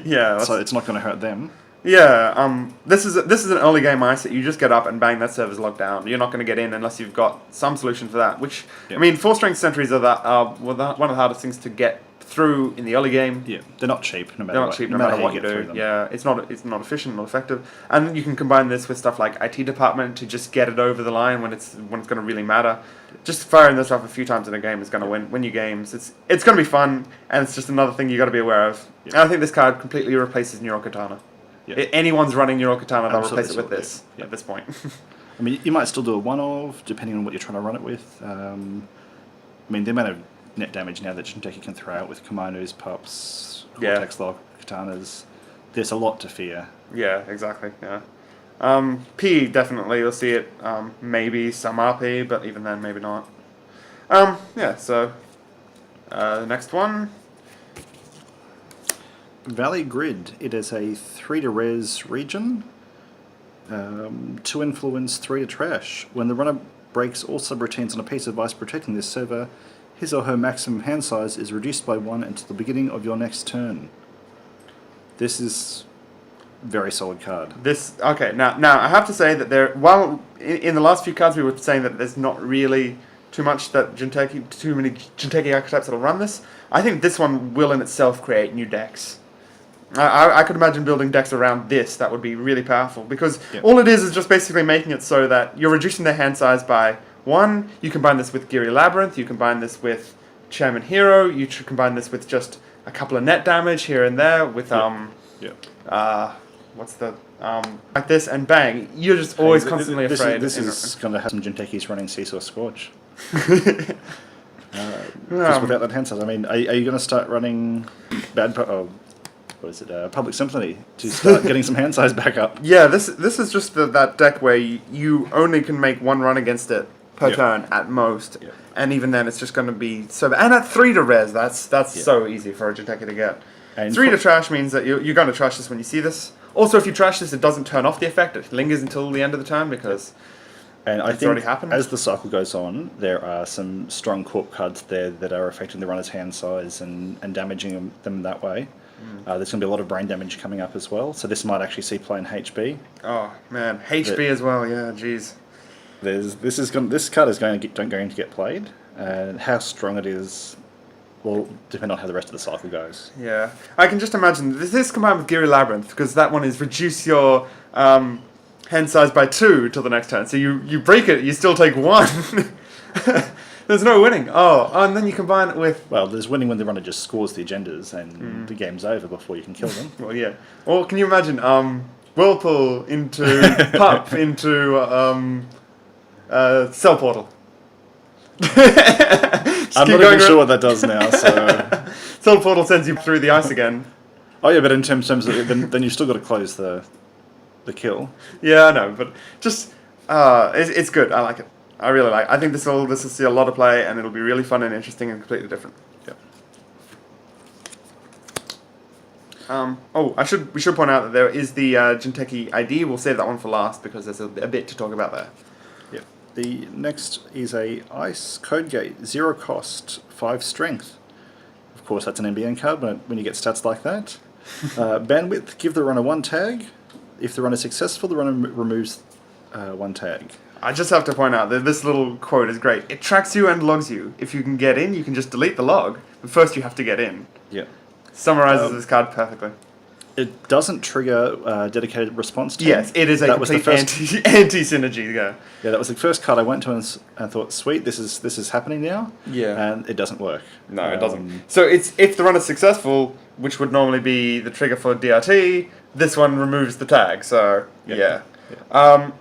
Yeah. So it's not going to hurt them. Yeah, this is an early game ice that you just get up and bang, that server's locked down. You're not going to get in unless you've got some solution for that. Which, I mean, 4 strength sentries are one of the hardest things to get through in the early game. Yeah, they're not cheap no matter what you do. Yeah, it's not efficient, not effective. And you can combine this with stuff like IT department to just get it over the line when it's going to really matter. Just firing this off a few times in a game is going to win you games. It's going to be fun, and it's just another thing you got to be aware of. Yeah. And I think this card completely replaces Neural Katana. Yeah. If anyone's running Neural Katana, they'll replace it with this at this point. I mean, you might still do a one-of, depending on what you're trying to run it with. I mean, the amount of net damage now that Jinteki can throw out with Kimonos, Pups, Cortex Lock, Katanas, there's a lot to fear. Yeah, exactly, yeah. P, definitely, you'll see it, maybe some RP, but even then, maybe not. Yeah, so, the next one. Valley Grid. It is a 3-to-res region, 2 influence, 3 to trash. When the runner breaks all subroutines on a piece of ice protecting this server, his or her maximum hand size is reduced by 1 until the beginning of your next turn. This is a very solid card. Okay, now I have to say that while in the last few cards we were saying that there's not really too many Jinteki archetypes that'll run this, I think this one will in itself create new decks. I could imagine building decks around this that would be really powerful, because all it is just basically making it so that you're reducing their hand size by 1. You combine this with Geary Labyrinth, you combine this with Chairman Hero, you should combine this with just a couple of net damage here and there with what's the like this, and bang, you're just always constantly afraid. This is going to have some Jintekis running Seesaw Scorch. Because without that hand size, I mean, are you going to start running Public Symphony to start getting some hand size back up? Yeah, this is just that deck where you only can make 1 run against it per turn at most, and even then it's just going to be so. And at 3 to res, that's so easy for a Jinteki to get. And 3 to trash means that you're going to trash this when you see this. Also, if you trash this, it doesn't turn off the effect; it lingers until the end of the turn because. And I it's think already happened. As the cycle goes on, there are some strong corp cards there that are affecting the runner's hand size and damaging them that way. There's going to be a lot of brain damage coming up as well, so this might actually see play in HB. Oh man, HB as well. Yeah, jeez. This card is going to get played, and how strong it is will depend on how the rest of the cycle goes. Yeah, I can just imagine this combined with Geary Labyrinth, because that one is reduce your hand size by 2 till the next turn. So you break it, you still take 1. There's no winning. And then you combine it with... Well, there's winning when the runner just scores the agendas and the game's over before you can kill them. Well, yeah. Or can you imagine Whirlpool into Pup into Cell Portal? I'm not even sure what that does now, so... Cell Portal sends you through the ice again. Oh yeah, but in terms of then you've still got to close the kill. Yeah, I know, but just it's good. I like it. I really like it. I think this will see a lot of play, and it'll be really fun and interesting and completely different. Yeah. We should point out that there is the Jinteki ID. We'll save that one for last because there's a bit to talk about there. Yeah. The next is a Ice Code Gate, 0 cost, 5 strength. Of course, that's an NBN card when you get stats like that. Bandwidth, give the runner 1 tag. If the run is successful, the runner removes 1 tag. I just have to point out that this little quote is great. It tracks you and logs you. If you can get in, you can just delete the log. But first you have to get in. Yeah. Summarizes this card perfectly. It doesn't trigger dedicated response team. Yes, it is a That was the complete first, anti synergy. Yeah. yeah, that was the first card I went to and thought, sweet, this is happening now. Yeah. And it doesn't work. No, it doesn't. So it's if the runner's successful, which would normally be the trigger for DRT, this one removes the tag. So yeah. I mean,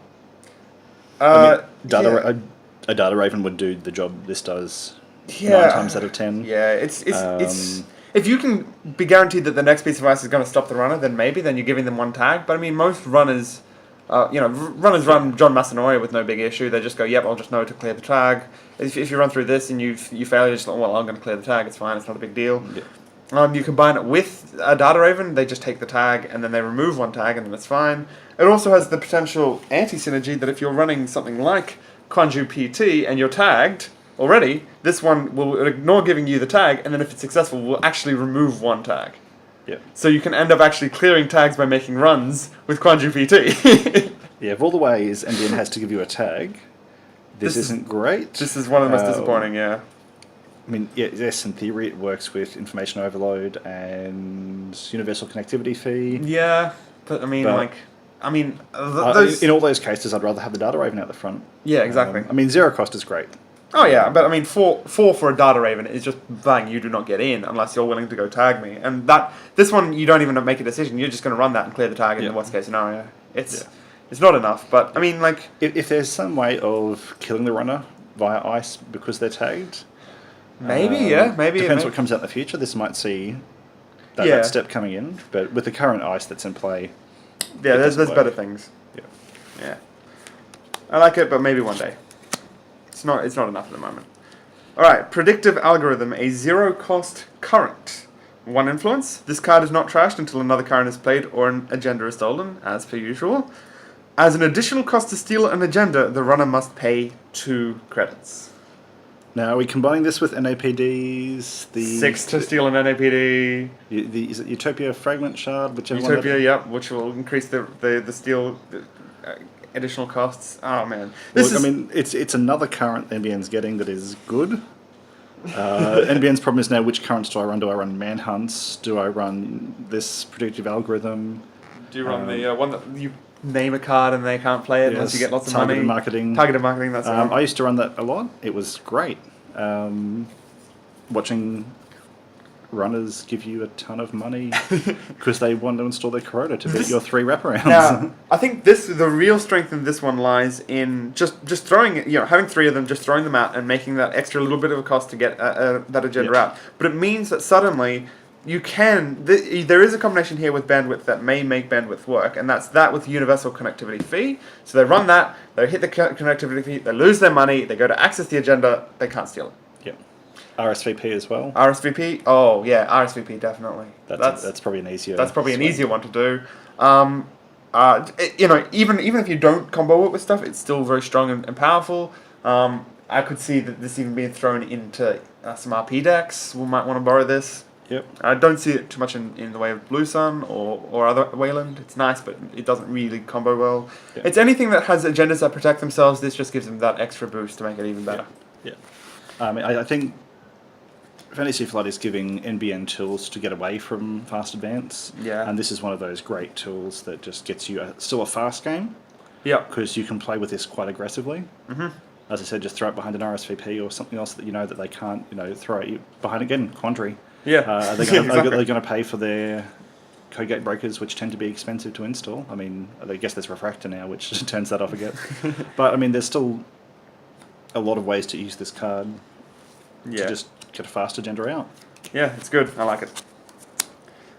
Yeah. a data raven would do the job this does Yeah. 9 times out of 10. Yeah, it's if you can be guaranteed that the next piece of ice is going to stop the runner, then maybe then you're giving them one tag. But I mean, most runners, runners run John Masanoia with no big issue. They just go, yep, I'll just know to clear the tag. If you run through this and you fail, you're just like, well, I'm going to clear the tag. It's fine. It's not a big deal. Yeah. You combine it with a data raven, they just take the tag and then they remove one tag and then it's fine. It also has the potential anti-synergy that if you're running something like Quanju PT and you're tagged already, this one will ignore giving you the tag, and then if it's successful, will actually remove one tag. Yeah. So you can end up actually clearing tags by making runs with Quanju PT. Yeah, of all the ways NBN has to give you a tag, this isn't great. This is one of the most disappointing, yeah. I mean, yes, in theory it works with information overload and universal connectivity fee. Yeah, but I mean, those... in all those cases, I'd rather have the data raven out the front. Yeah, exactly. I mean, zero cost is great. Oh yeah, but I mean, four for a data raven is just bang. You do not get in unless you're willing to go tag me, and this one you don't even make a decision. You're just going to run that and clear the tag in the worst case scenario. It's not enough, but I mean, like if there's some way of killing the runner via ice because they're tagged, maybe depends what comes out in the future. This might see that step coming in, but with the current ice that's in play, there's better things. Yeah, I like it, but maybe one day. It's not enough at the moment. Alright, predictive algorithm, a zero cost current. 1 influence. This card is not trashed until another current is played or an agenda is stolen, as per usual. As an additional cost to steal an agenda, the runner must pay 2 credits. Now, are we combining this with NAPDs? 6 to steal an NAPD. Is it Utopia Fragment Shard? Whichever Utopia, one yep, which will increase the steal... additional costs. Oh man, it's another current NBN's getting that is good. NBN's problem is now which currents do I run? Do I run manhunts? Do I run this predictive algorithm? Do you run the one that you name a card and they can't play it unless you get lots of money? Targeted marketing. Targeted marketing. That's I used to run that a lot. It was great. Watching runners give you a ton of money because they want to install their Corona to beat your 3 wraparounds. Now, I think the real strength in this one lies in just throwing it, having 3 of them, just throwing them out and making that extra little bit of a cost to get that agenda out. But it means that suddenly you can, there is a combination here with bandwidth that may make bandwidth work, and that's that with universal connectivity fee. So they run that, they hit the connectivity fee, they lose their money, they go to access the agenda, they can't steal it. Yep. RSVP as well. RSVP? Oh yeah, RSVP definitely. That's probably an easier. That's probably an easier one to do. Even if you don't combo it with stuff, it's still very strong and powerful. I could see that this even being thrown into some RP decks. We might want to borrow this. Yep. I don't see it too much in the way of Blue Sun or other Wayland. It's nice, but it doesn't really combo well. Yep. It's anything that has agendas that protect themselves. This just gives them that extra boost to make it even better. Yeah. I think Fantasy Flight is giving NBN tools to get away from fast advance. Yeah. And this is one of those great tools that just gets you still a fast game. Yeah. Because you can play with this quite aggressively. Mm-hmm. As I said, just throw it behind an RSVP or something else that that they can't, throw it behind again, Quandary. Yeah. They're going to pay for their code gate breakers, which tend to be expensive to install. I mean, I guess there's Refractor now, which turns that off again. But I mean, there's still a lot of ways to use this card to just get a fast agenda out. Yeah, it's good. I like it.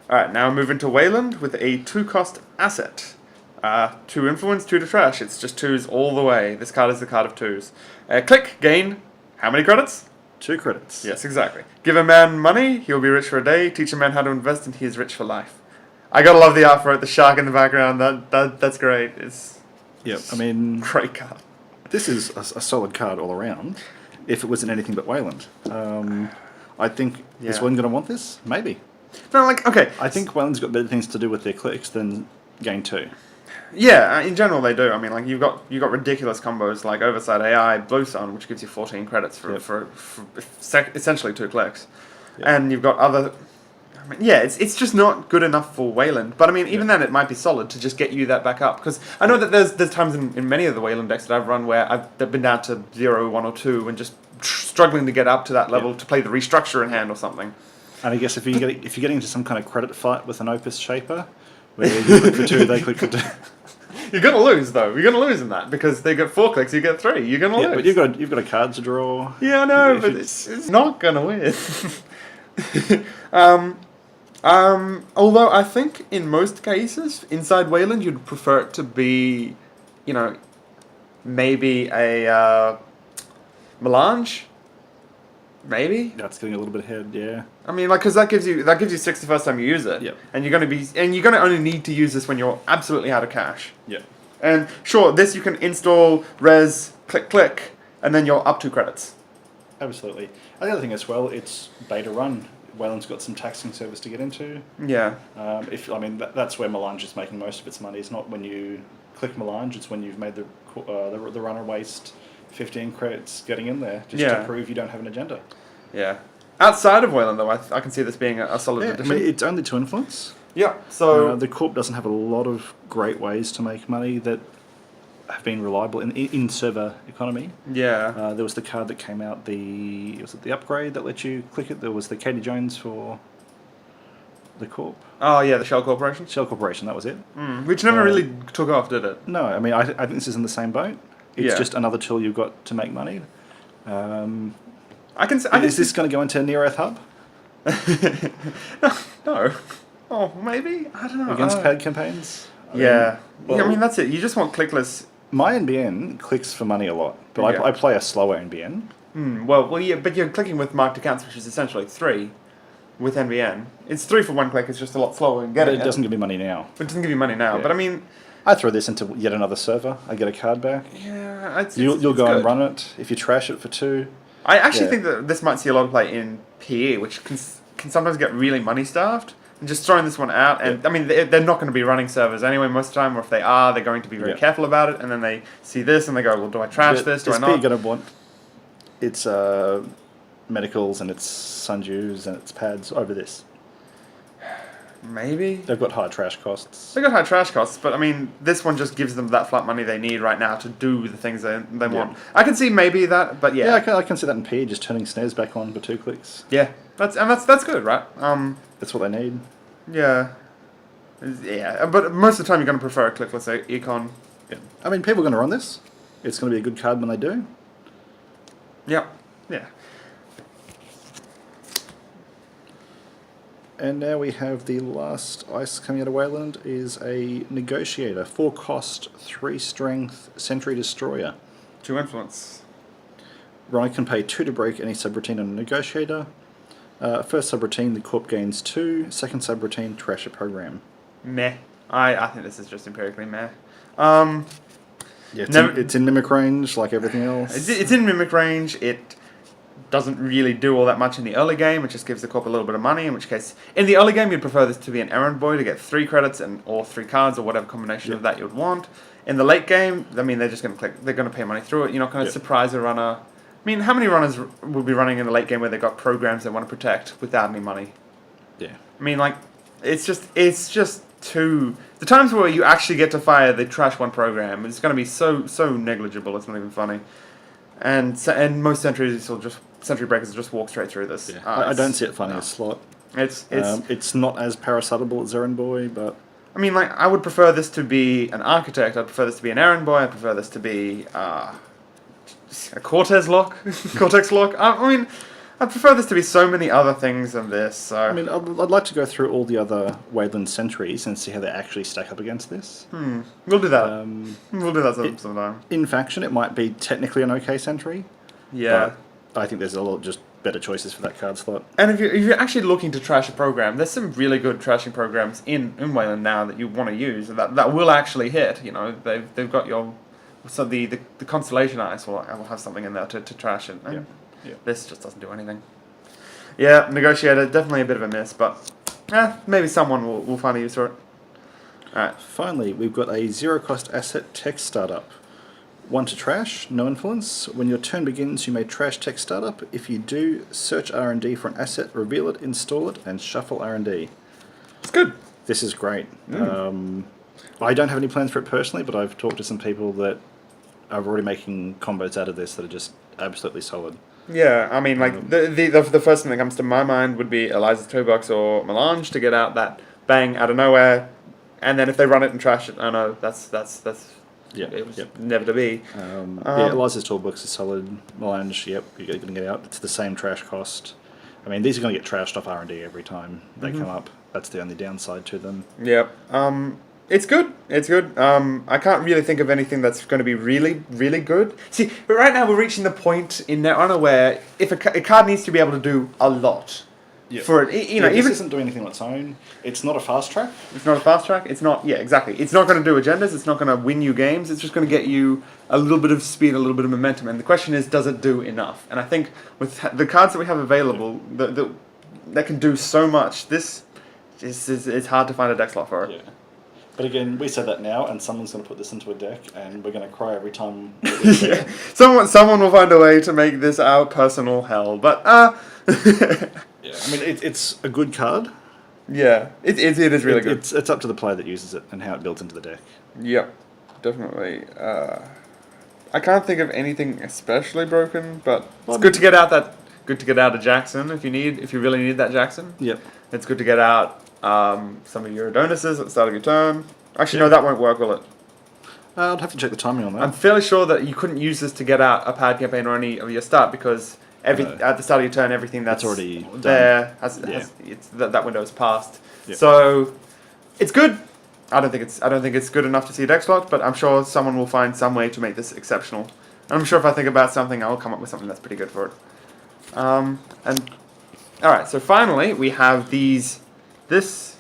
Alright, now move into Wayland with a 2-cost asset. 2 influence, 2 to trash. It's just 2s all the way. This card is the card of 2s. Click, gain, how many credits? 2 credits. Yes, exactly. Give a man money, he'll be rich for a day. Teach a man how to invest, and he is rich for life. I gotta love the art for it, the shark in the background. That's great. I mean, great card. This is a solid card all around. If it wasn't anything but Wayland, I think is one going to want this? Maybe. No, okay. I think Wayland's got better things to do with their clicks than Gain 2. Yeah, in general they do. I mean, you've got ridiculous combos like Oversight AI, Blue Sun, which gives you 14 credits for essentially 2 clicks, and you've got other. I mean, yeah, it's just not good enough for Wayland. But I mean, even then, it might be solid to just get you that back up. Because I know that there's times in many of the Wayland decks that I've run where they've been down to 0, 1, or 2 and just struggling to get up to that level to play the restructure in hand or something. And I guess if you're getting into some kind of credit fight with an Opus Shaper, where you click for 2, they click for 2. You're gonna lose though. You're gonna lose in that because they get 4 clicks, you get 3. You're gonna lose. But you've got a card to draw. Yeah, I know, but it's not gonna win. Although I think in most cases inside Wayland you'd prefer it to be, maybe a melange. Maybe that's getting a little bit ahead. Yeah. I mean, because that gives you 6 the first time you use it. Yep. And you're gonna only need to use this when you're absolutely out of cash. Yeah. And sure, this you can install, res, click, and then you're up 2 credits. Absolutely. And the other thing as well, it's beta run. Wayland's got some taxing service to get into. Yeah. That's where Melange is making most of its money. It's not when you click Melange; it's when you've made the runner waste 15 credits getting in there just to prove you don't have an agenda. Yeah. Outside of Wayland, though, I can see this being a solid addition. I mean, it's only 2 influence. Yeah. So the Corp doesn't have a lot of great ways to make money that have been reliable in server economy. Yeah. There was the card that came out, was it the upgrade that let you click it? There was the Katie Jones for the Corp. Oh yeah, the Shell Corporation. Shell Corporation, that was it. Which never really took off, did it? No, I mean I think this is in the same boat. It's just another tool you've got to make money. Is this going to go into Near Earth Hub? No. Oh, maybe? I don't know. Against paid campaigns? I mean, that's it. You just want clickless. My NBN clicks for money a lot, but I play a slower NBN. Yeah, but you're clicking with marked accounts, which is essentially 3 with NBN. It's 3 for 1 click, it's just a lot slower in getting it. It doesn't give me money now. It doesn't give you money now, but I mean... I throw this into yet another server, I get a card back. Yeah, You'll go and run it. If you trash it for 2... I actually think that this might see a lot of play in PE, which can sometimes get really money-starved. And just throwing this one out, and I mean, they're not going to be running servers anyway most of the time, or if they are, they're going to be very careful about it, and then they see this and they go, well, do I trash this, do I not? Is PE going to want its medicals and its sundews and its pads over this? Maybe. They've got high trash costs. They've got high trash costs, but I mean, this one just gives them that flat money they need right now to do the things they want. I can see maybe that, but yeah. Yeah, I can see that in PE, just turning snares back on for 2 clicks. Yeah, that's good, right? That's what they need. Yeah. Yeah, but most of the time you're going to prefer a clickless econ. Yeah. I mean, people are going to run this. It's going to be a good card when they do. Yeah. Yeah. And now we have the last ice coming out of Wayland is a Negotiator. 4 cost, 3 strength, Sentry Destroyer. 2 influence. Runner can pay 2 to break any subroutine on a Negotiator. First subroutine, the Corp gains 2. Second subroutine, trash a program. Meh. I think this is just empirically meh. Yeah, it's in Mimic range, like everything else. It's in Mimic range. It doesn't really do all that much in the early game. It just gives the Corp a little bit of money, in which case, in the early game, you'd prefer this to be an errand boy to get 3 credits or 3 cards or whatever combination of that you'd want. In the late game, I mean, they're just going to click. They're going to pay money through it. You're not going to surprise a runner. I mean, how many runners will be running in the late game where they've got programs they want to protect without any money? Yeah. I mean, like, it's just too... The times where you actually get to fire the trash one program, it's going to be so negligible, it's not even funny. And most sentry breakers will just walk straight through this. Yeah. I don't see it finding a slot. It's not as parasitable as Errand Boy, but... I mean, like, I would prefer this to be an Architect, I'd prefer this to be an Errand Boy, I'd prefer this to be... a Cortex lock. I mean, I prefer this to be so many other things than this. So I mean, I'd like to go through all the other Wayland sentries and see how they actually stack up against this. We'll do that. We'll do that sometime. In faction, it might be technically an okay sentry. Yeah, but I think there's a lot just better choices for that card slot. And if you're actually looking to trash a program, there's some really good trashing programs in Wayland now that you want to use that will actually hit. You know, they've got your... So the Constellation Ice will have something in there to trash it. And this just doesn't do anything. Yeah, Negotiator, definitely a bit of a miss, but maybe someone will find a use for it. Alright. Finally, we've got a 0-cost asset tech startup. 1 to trash, no influence. When your turn begins, you may trash tech startup. If you do, search R&D for an asset, reveal it, install it, and shuffle R&D. It's good. This is great. I don't have any plans for it personally, but I've talked to some people that are already making combos out of this that are just absolutely solid. Yeah, I mean, like, the first thing that comes to my mind would be Eliza's Toolbox or Melange to get out that bang out of nowhere, and then if they run it and trash it, I know that's Yeah, it was never to be. Yeah, Eliza's Toolbox is solid. Melange, yep, you're going to get out. It's the same trash cost. I mean, these are going to get trashed off R&D every time they come up. That's the only downside to them. Yep. It's good. It's good. I can't really think of anything that's going to be really, really good. See, but right now we're reaching the point in Netrunner where if a card needs to be able to do a lot for it, you know, this even isn't doing anything on its own. It's not a fast track. it's not a fast track. It's not. Yeah, exactly. It's not going to do agendas. It's not going to win you games. It's just going to get you a little bit of speed, a little bit of momentum. And the question is, does it do enough? And I think with the cards that we have available, that can do so much. This it's hard to find a deck slot for it. Yeah. But again, we said that now, and someone's going to put this into a deck, and we're going to cry every time. Yeah. Someone will find a way to make this our personal hell. But Yeah, I mean, it's a good card. yeah, it is really good. It's up to the player that uses it and how it builds into the deck. Yep, definitely. I can't think of anything especially broken, but it's good to get out a Jackson if you really need that Jackson. Yep. It's good to get out some of your Adonises at the start of your turn. Actually, no, that won't work, will it? I'd have to check the timing on that. I'm fairly sure that you couldn't use this to get out a pad campaign or any of your start because at the start of your turn, everything that's already there done. that window is passed. Yep. So it's good. I don't think it's good enough to see a deck slot, but I'm sure someone will find some way to make this exceptional. And I'm sure if I think about something, I'll come up with something that's pretty good for it. And all right, so finally we have this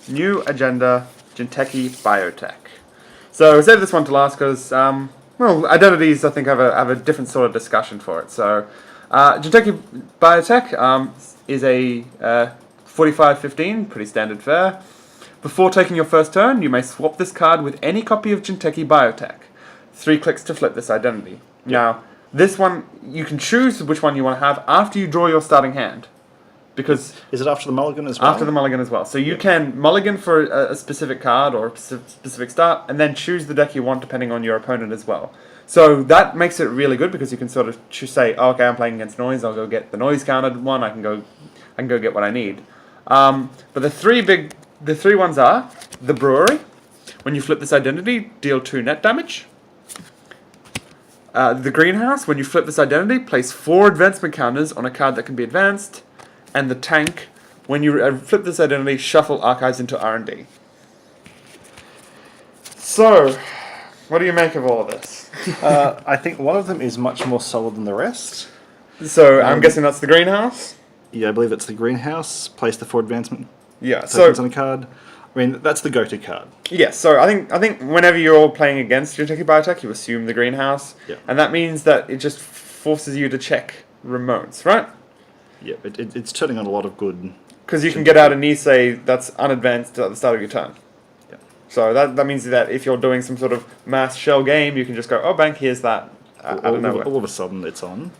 new agenda, Jinteki Biotech. So I saved this one to last because identities I think have a different sort of discussion for it. So Jinteki Biotech is a 45-15, pretty standard fare. Before taking your first turn, you may swap this card with any copy of Jinteki Biotech. 3 clicks to flip this identity. Yep. Now, this one, you can choose which one you want to have after you draw your starting hand. Because is it after the mulligan as well? After the mulligan as well. So you can mulligan for a specific card or a specific start, and then choose the deck you want depending on your opponent as well. So that makes it really good because you can sort of say, oh, okay, I'm playing against noise. I'll go get the noise countered one. I can go get what I need. But the three ones are the brewery. When you flip this identity, deal 2 net damage. The greenhouse. When you flip this identity, place 4 advancement counters on a card that can be advanced. And the tank, when you flip this identity, shuffle archives into R&D. So, what do you make of all of this? I think one of them is much more solid than the rest. So, I'm guessing that's the greenhouse? Yeah, I believe it's the greenhouse. Place the 4 advancement tokens on a card. I mean, that's the go-to card. Yes, so I think whenever you're playing against Jinteki Biotech, you assume the greenhouse. Yeah. And that means that it just forces you to check remotes, right? Yeah, it's turning on a lot of good... Because you can get out a Nisei that's unadvanced at the start of your turn. Yeah. So that means that if you're doing some sort of mass shell game, you can just go, oh, bang, here's that. All of a sudden, it's on.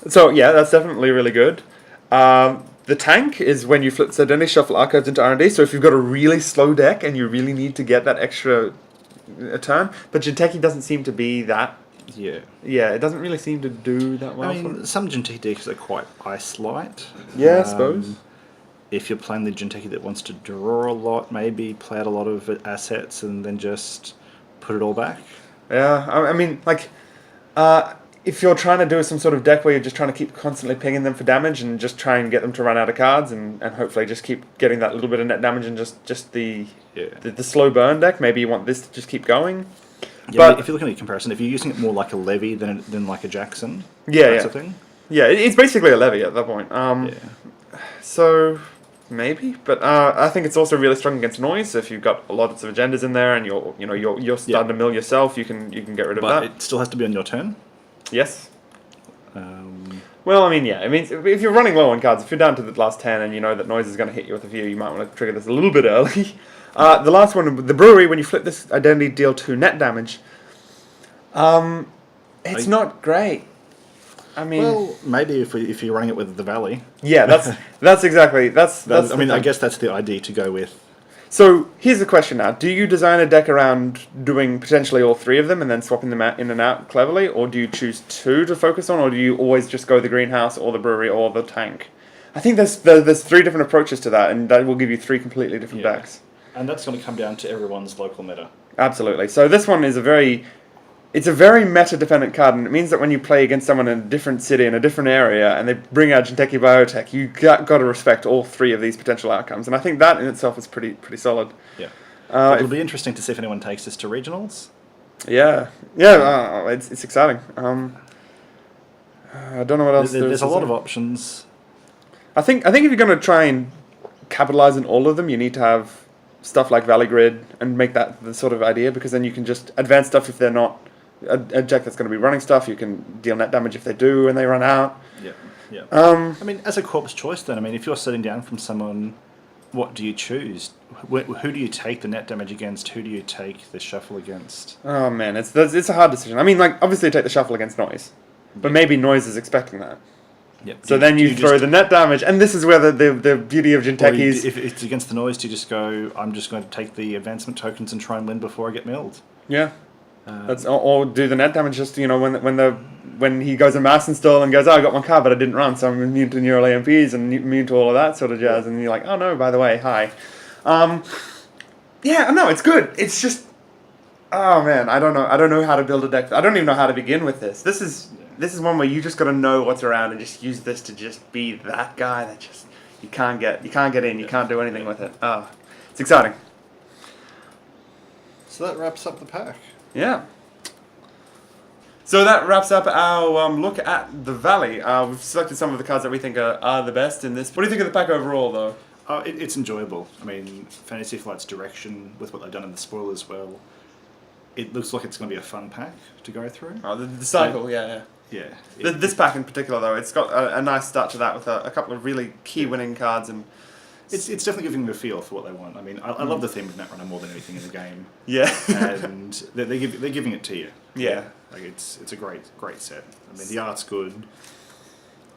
So, yeah, that's definitely really good. The tank is when you flip Sardini, shuffle archives into R&D. So if you've got a really slow deck and you really need to get that extra turn, but Jinteki doesn't seem to be that. Yeah. Yeah, it doesn't really seem to do that well. I mean, some Jinteki decks are quite ice light. Yeah, I suppose. If you're playing the Jinteki that wants to draw a lot, maybe play out a lot of assets and then just put it all back. Yeah, I mean, like, if you're trying to do some sort of deck where you're just trying to keep constantly pinging them for damage and just try and get them to run out of cards and hopefully just keep getting that little bit of net damage and just the slow burn deck, maybe you want this to just keep going. Yeah, but if you're looking at a comparison, if you're using it more like a levy than like a Jackson, that's a thing. Yeah, it's basically a levy at that point. So maybe, but I think it's also really strong against noise. So if you've got a lot of agendas in there and you're starting to mill yourself, you can get rid of that. But it still has to be on your turn. Yes. Well, I mean, yeah. I mean, if you're running low on cards, if you're down to the last 10 and you know that Noise is going to hit you with a few, you might want to trigger this a little bit early. The last one, the Brewery, when you flip this identity, deal 2 net damage. It's not great. I mean, Well, maybe if you're running it with the Valley. yeah, that's exactly that's. I mean, the I thing. guess that's the idea to go with. So here's the question now: do you design a deck around doing potentially all 3 of them and then swapping them out in and out cleverly, or do you choose 2 to focus on, or do you always just go the greenhouse or the brewery or the tank? I think there's 3 different approaches to that, and that will give you 3 completely different decks. And that's going to come down to everyone's local meta. Absolutely. So this one is a very meta-dependent card, and it means that when you play against someone in a different city, in a different area, and they bring out Jinteki Biotech, you got to respect all 3 of these potential outcomes, and I think that in itself is pretty solid. Yeah. It'll be interesting to see if anyone takes this to regionals. Yeah, it's exciting. I don't know what else. There's a lot of options. I think if you're going to try and capitalize on all of them, you need to have stuff like Valley Grid and make that the sort of idea, because then you can just advance stuff if they're not a deck that's going to be running stuff. You can deal net damage if they do and they run out. Yeah. I mean, as a corpse choice, then, I mean, if you're sitting down from someone, what do you choose? Who do you take the net damage against? Who do you take the shuffle against? Oh man, it's a hard decision. I mean, like, obviously you take the shuffle against Noise, but maybe Noise is expecting that. Yep. So then you throw the net damage, and this is where the beauty of Jinteki's... If it's against the Noise, do you just go, I'm just going to take the advancement tokens and try and win before I get milled? Yeah. Or do the net damage just, when he goes a mass install and goes, oh, I got 1 card, but I didn't run, so I'm immune to neural AMPs and immune to all of that sort of jazz, and you're like, oh no, by the way, hi. Yeah, no, it's good. It's just... Oh man, I don't know how to build a deck. I don't even know how to begin with this. This is one where you just got to know what's around and just use this to just be that guy that just you can't get in, you can't do anything with it. It's exciting. So that wraps up the pack. Yeah. So that wraps up our look at the Valley. We've selected some of the cards that we think are the best in this. What do you think of the pack overall, though? It's enjoyable. I mean, Fantasy Flight's direction with what they've done in the spoil as well. It looks like it's going to be a fun pack to go through. Oh, the cycle, yeah. This pack in particular, though, it's got a nice start to that with a couple of really key winning cards, and it's definitely giving them a feel for what they want. I mean, I love the theme of Netrunner more than anything in the game. Yeah, and they're giving it to you. Yeah, like it's a great set. I mean, the art's good,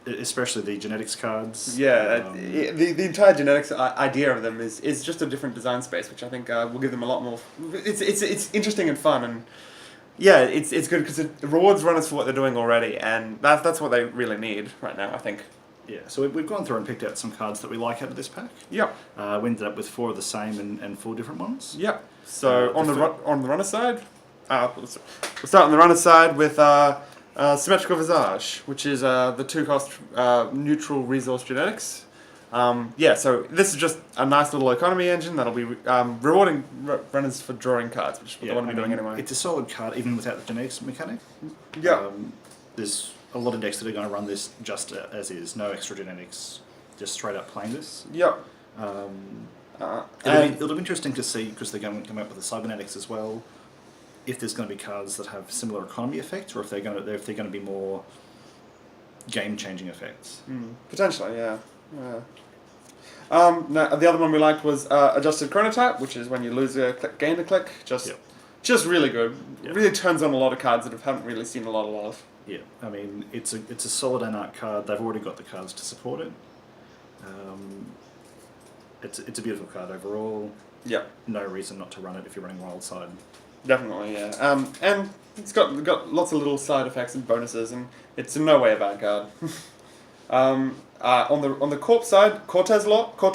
especially the genetics cards. Yeah, the entire genetics idea of them is just a different design space, which I think will give them a lot more. It's interesting and fun, and yeah, it's good because it rewards runners for what they're doing already, and that's what they really need right now, I think. Yeah, so we've gone through and picked out some cards that we like out of this pack. Yep. We ended up with 4 of the same and 4 different ones. Yep. So on the runner side, we'll start on the runner side with Symmetrical Visage, which is the 2-cost neutral resource genetics. So this is just a nice little economy engine that'll be rewarding runners for drawing cards, which is what they want to be doing anyway. It's a solid card even without the genetics mechanic. Yeah. There's a lot of decks that are going to run this just as is, no extra genetics, just straight up playing this. Yep. It'll be interesting to see, because they're going to come up with the cybernetics as well, if there's going to be cards that have similar economy effects, or if they're going to be more game-changing effects. Potentially, yeah. No, the other one we liked was Adjusted Chronotype, which is when you lose a click, gain a click. Just really good. Yep. Really turns on a lot of cards that haven't really seen a lot of love. Yeah, I mean, it's a solid ANR card. They've already got the cards to support it. It's a beautiful card overall. Yeah. No reason not to run it if you're running Wild Side. Definitely, yeah. And it's got lots of little side effects and bonuses, and it's in no way a bad card. On the Corpse side, Cortex Lock. I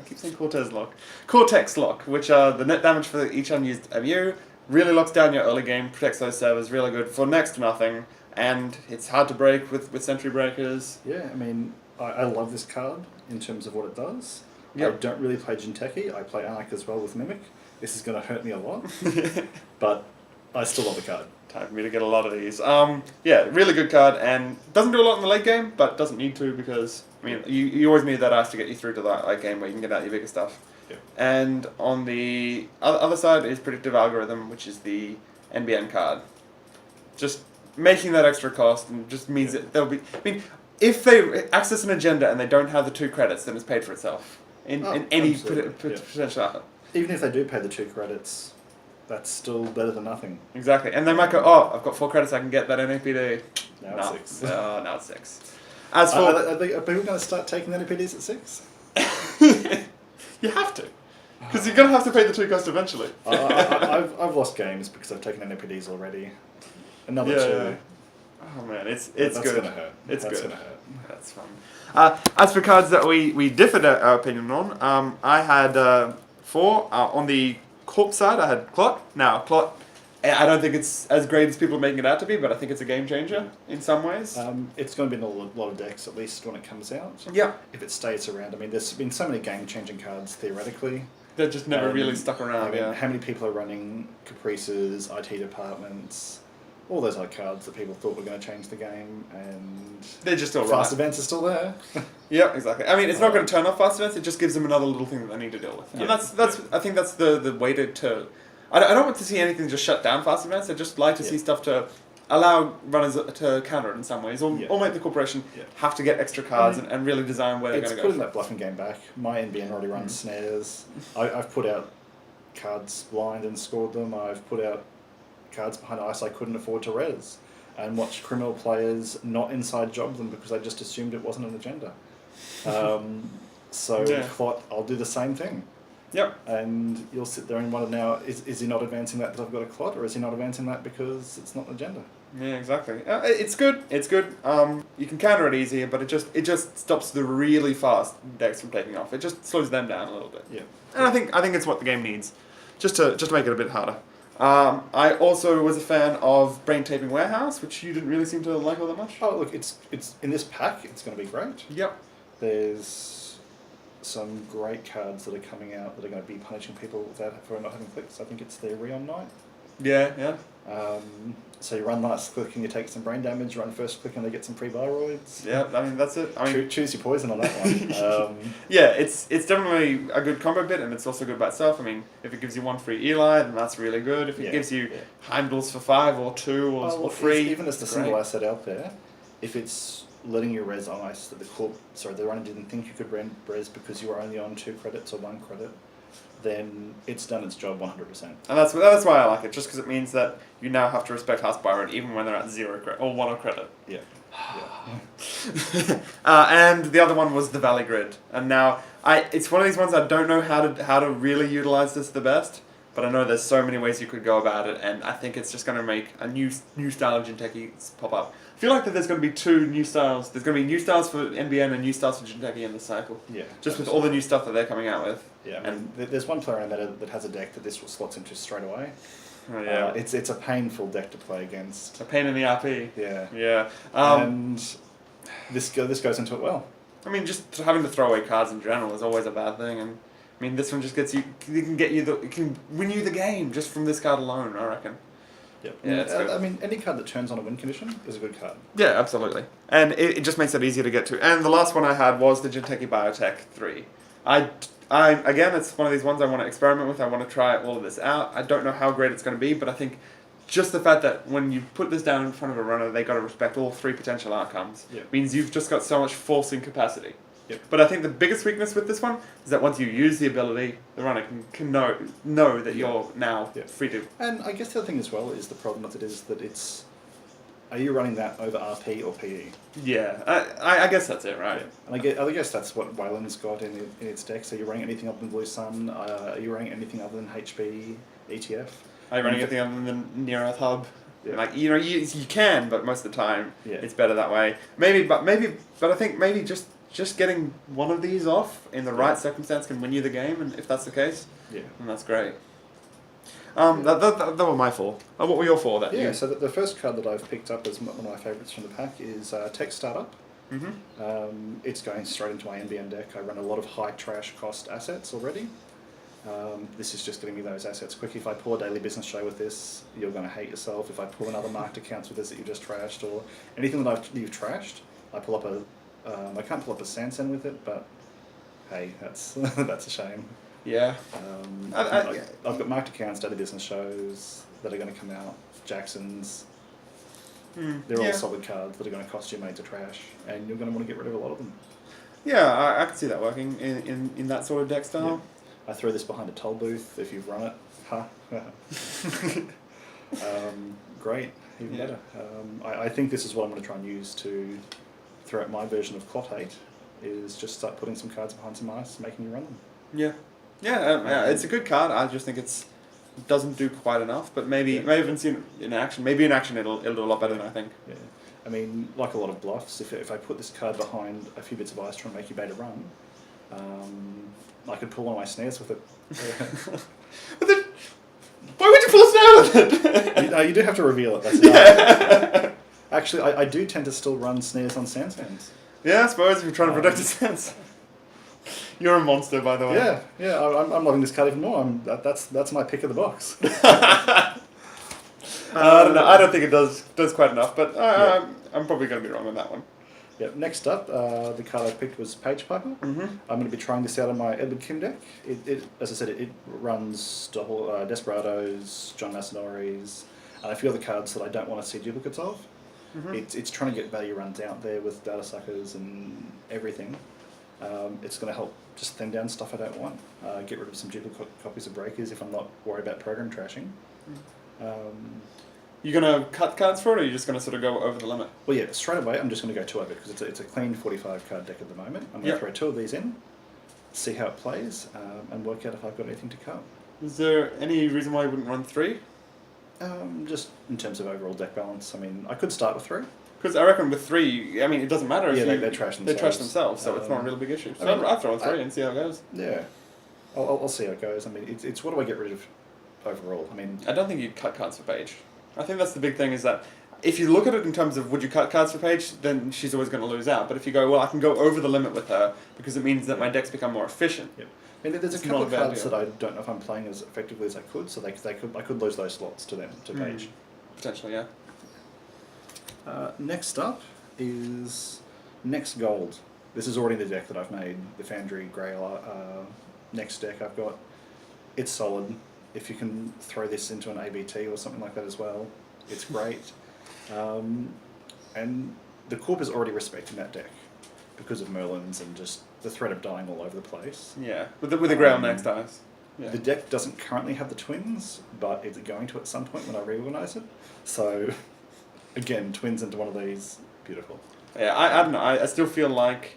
keep saying Cortex Lock. Cortex Lock, which the net damage for each unused MU really locks down your early game, protects those servers, really good for next to nothing, and it's hard to break with Sentry Breakers. Yeah, I mean, I love this card in terms of what it does. Yep. I don't really play Jinteki. I play Arc as well with Mimic. This is going to hurt me a lot, but I still love the card. Time for me to get a lot of these. Really good card, and doesn't do a lot in the late game, but doesn't need to, because I mean, you always need that ice to get you through to that late game where you can get out your bigger stuff. Yeah. And on the other side is Predictive Algorithm, which is the NBN card. Just making that extra cost and just means that there'll be. I mean, if they access an agenda and they don't have the 2 credits, then it's paid for itself in any potential. Even if they do pay the 2 credits, that's still better than nothing. Exactly, and they might go, "Oh, I've got 4 credits, I can get that NAPD." Now it's 6. Now it's 6. As for are people going to start taking NAPDs at 6? you have to, because you're going to have to pay the 2 cost eventually. I've lost games because I've taken NAPDs already. Another 2. Yeah. Oh man, it's That's good. Gonna hurt. It's That's good. Gonna hurt. That's fun. As for cards that we differed our opinion on, I had 4 on the Corp side. I had Clot. Now Clot, I don't think it's as great as people are making it out to be, but I think it's a game changer in some ways. It's going to be in a lot of decks, at least when it comes out. Yeah. If it stays around. I mean, there's been so many game-changing cards, theoretically. They're just never really stuck around, I mean, how many people are running Caprices, IT departments, all those other cards that people thought were going to change the game, and they're just still fast events are still there. Yeah, exactly. I mean, it's not going to turn off fast events, it just gives them another little thing that they need to deal with. And I think that's the way to... I don't want to see anything just shut down fast events. I just like to see stuff to allow runners to counter it in some ways, or make the corporation have to get extra cards and really design where they're going to go. It's putting that bluffing game back. My NBN already runs snares. I've put out cards blind and scored them. I've put out cards behind ice I couldn't afford to res, and watched criminal players not inside job them because I just assumed it wasn't an agenda. With Clot, I'll do the same thing. Yep. And you'll sit there and wonder now, is he not advancing that because I've got a Clot, or is he not advancing that because it's not an agenda? Yeah, exactly. It's good. It's good. You can counter it easier, but it just stops the really fast decks from taking off. It just slows them down a little bit. Yeah. And I think it's what the game needs, just to make it a bit harder. I also was a fan of Brain Taping Warehouse, which you didn't really seem to like all that much. Oh, look, it's in this pack. It's going to be great. Yep. There's some great cards that are coming out that are going to be punishing people for not having clicks. I think it's the Rion Knight. Yeah. So you run last click and you take some brain damage. Run first click and they get some pre-viroids. Yeah, I mean that's it. I mean, choose your poison on that one. Yeah, it's definitely a good combo bit, and it's also good by itself. I mean, if it gives you 1 free Eli, then that's really good. If it gives you Heimdalls for 5 or 2 or 3, even as the single asset out there, if it's letting you res on ice that the runner didn't think you could res because you were only on 2 credits or 1 credit, then it's done its job 100%. And that's why I like it, just because it means that you now have to respect House Byron even when they're at 0 credit or 1 credit. Yeah. And the other one was the Valley Grid, and now it's one of these ones I don't know how to really utilize this the best, but I know there's so many ways you could go about it, and I think it's just going to make a new style of Jinteki pop up. I feel like that there's going to be 2 new styles. There's going to be new styles for NBN and new styles for Jinteki in this cycle. Yeah. Just with all the new stuff that they're coming out with. Yeah. And there's one player in meta that has a deck that this slots into straight away. Oh, yeah. It's a painful deck to play against. A pain in the RP. Yeah. Yeah. And this goes into it well. I mean, just having to throw away cards in general is always a bad thing, and I mean, this one just gets you. It can win you the game just from this card alone, I reckon. Yep. Yeah, it's good. I mean, any card that turns on a win condition is a good card. Yeah, absolutely. And it just makes it easier to get to. And the last one I had was the Jinteki Biotech 3. Again, it's one of these ones I want to experiment with. I want to try all of this out. I don't know how great it's going to be, but I think just the fact that when you put this down in front of a runner, they got to respect all 3 potential outcomes. Yep. Means you've just got so much forcing capacity. Yep. But I think the biggest weakness with this one is that once you use the ability, the runner can know that you're now free to. And I guess the other thing as well is the problem with it is that it's... Are you running that over RP or PE? Yeah, I guess that's it, right? Yeah. And I guess that's what Wayland's got in its deck. So you're running anything other than Blue Sun? Are you running anything other than HB, ETF? Are you running anything other than Near Earth Hub? Yeah. Like you can, but most of the time it's better that way. But I think maybe just getting one of these off in the right circumstance can win you the game, and if that's the case, then that's great. That were my 4. What were your 4? So the first card that I've picked up as one of my favourites from the pack is Tech Startup. Mm-hmm. It's going straight into my NBN deck. I run a lot of high trash cost assets already. This is just getting me those assets quick. If I pull a daily business show with this, you're going to hate yourself. If I pull another marked accounts with this that you just trashed, or anything that you've trashed, I pull up I can't pull up a Sansen with it, but hey, that's that's a shame. Yeah. I've got marked accounts, daily business shows that are going to come out, Jackson's, They're all Yeah. solid cards that are going to cost you made to trash, and you're going to want to get rid of a lot of them. Yeah, I can see that working in that sort of deck style. I throw this behind a toll booth if you've run it. Ha. Great, even Yeah. better. I think this is what I'm going to try and use to throw out my version of Clot Hate, is just start putting some cards behind some ice, making you run them. Yeah. Yeah, it's a good card. I just think it doesn't do quite enough, but maybe I haven't seen it in action. Maybe in action it'll do a lot better than I think. Yeah. I mean, like a lot of bluffs, if I put this card behind a few bits of ice trying to make you beta run, I could pull one of my snares with it. But then, why would you pull a snare with it? You do have to reveal it. That's it. Actually, I do tend to still run snares on Sandsans. Yeah, I suppose if you're trying to protect a sense. You're a monster, by the way. Yeah. I'm loving this card even more. That's my pick of the box. I don't know. I don't think it does quite enough, but I'm probably going to be wrong on that one. Yep. Next up, the card I picked was Page Piper. Mm-hmm. I'm going to be trying this out on my Edward Kim deck. As I said, it runs Desperados, John Masanoris, and a few other cards that I don't want to see duplicates of. Mm-hmm. It's trying to get value runs out there with data suckers and everything. It's going to help just thin down stuff I don't want. Get rid of some duplicate copies of Breakers if I'm not worried about program trashing. You going to cut cards for it, or are you just going to sort of go over the limit? Well, yeah, straight away I'm just going to go 2 over it because it's a clean 45 card deck at the moment. I'm going to throw 2 of these in, see how it plays, and work out if I've got anything to cut. Is there any reason why you wouldn't run 3? Just in terms of overall deck balance, I mean, I could start with 3. Because I reckon with 3, I mean, it doesn't matter if they trash themselves. They trash themselves, so it's not a real big issue. So I'll throw in 3 and see how it goes. Yeah, I'll see how it goes. I mean, it's what do I get rid of overall? I mean, I don't think you'd cut cards for Paige. I think that's the big thing, is that if you look at it in terms of would you cut cards for Paige, then she's always going to lose out. But if you go, well, I can go over the limit with her because it means that my decks become more efficient. Yep. I mean, there's It's a couple not of a bad cards deal. that I don't know if I'm playing as effectively as I could, so I could lose those slots to Page. Potentially, yeah. Next up is Next Gold. This is already the deck that I've made, the Foundry Grail next deck I've got. It's solid. If you can throw this into an ABT or something like that as well, it's great. And the Corp is already respecting that deck because of Merlins and just the threat of dying all over the place. Yeah, with the Grail next ice. Yeah. The deck doesn't currently have the twins, but it's going to at some point when I reorganise it. So, again, twins into one of these, beautiful. Yeah, I don't know. I still feel like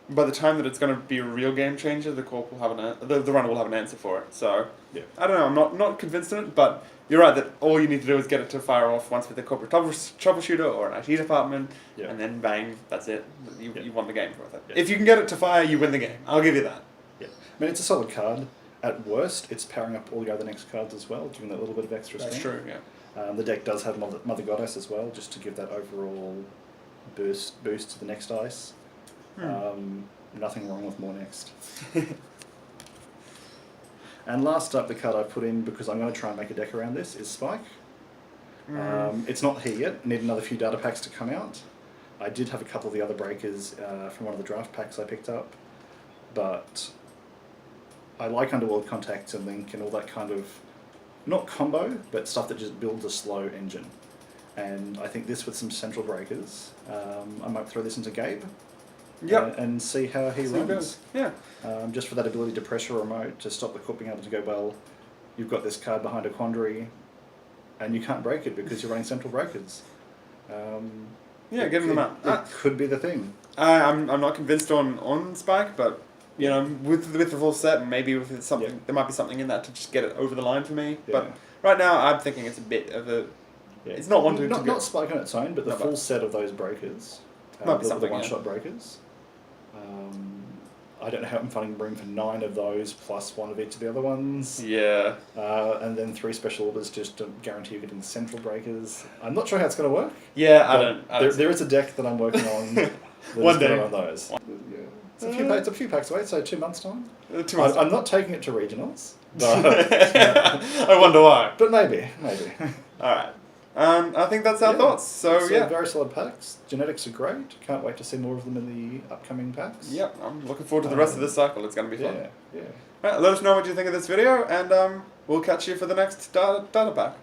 by the time that it's going to be a real game changer, the Corp will have the runner will have an answer for it. So, yeah. I don't know. I'm not convinced in it, but you're right that all you need to do is get it to fire off once with a corporate troubleshooter or an IT department, and then bang, that's it. You won the game with it. Yeah. If you can get it to fire, you win the game. I'll give you that. Yeah, I mean, it's a solid card. At worst, it's powering up all the other next cards as well, giving that a little bit of extra That's strength. true, yeah. The deck does have Mother Goddess as well, just to give that overall boost to the next ice. Nothing wrong with more next. And last up, the card I put in, because I'm going to try and make a deck around this, is Spike. It's not here yet. I need another few data packs to come out. I did have a couple of the other breakers from one of the draft packs I picked up, but I like Underworld Contacts and Link and all that kind of, not combo, but stuff that just builds a slow engine. And I think this with some central breakers, I might throw this into Gabe. Yep. And see how he runs. Goes. Yeah. Just for that ability to pressure a remote, to stop the Corp being able to go, well, you've got this card behind a Quandary, and you can't break it because you're running central breakers. Yeah, give him the map. It could be the thing. I'm not convinced on Spike, but you know, with the full set, maybe with something, there might be something in that to just get it over the line for me. Yeah. But right now, I'm thinking it's a bit of a. Yeah. It's not one to not Spike on its own, but the full set of those breakers, might be the something, one-shot breakers. I don't know how I'm finding room for 9 of those plus 1 of each of the other ones. Yeah. And then 3 special orders just to guarantee you getting central breakers. I'm not sure how it's going to work. Yeah, I don't. There is a deck that I'm working on. One day. On those. Yeah. It's a few packs away, so 2 months' time. 2 months. I'm not taking it to regionals, but I wonder why. But maybe. All right. I think that's our thoughts. So very solid packs. Genetics are great. Can't wait to see more of them in the upcoming packs. Yep, I'm looking forward to the rest of this cycle. It's going to be fun. Yeah. Right, let us know what you think of this video, and we'll catch you for the next data pack.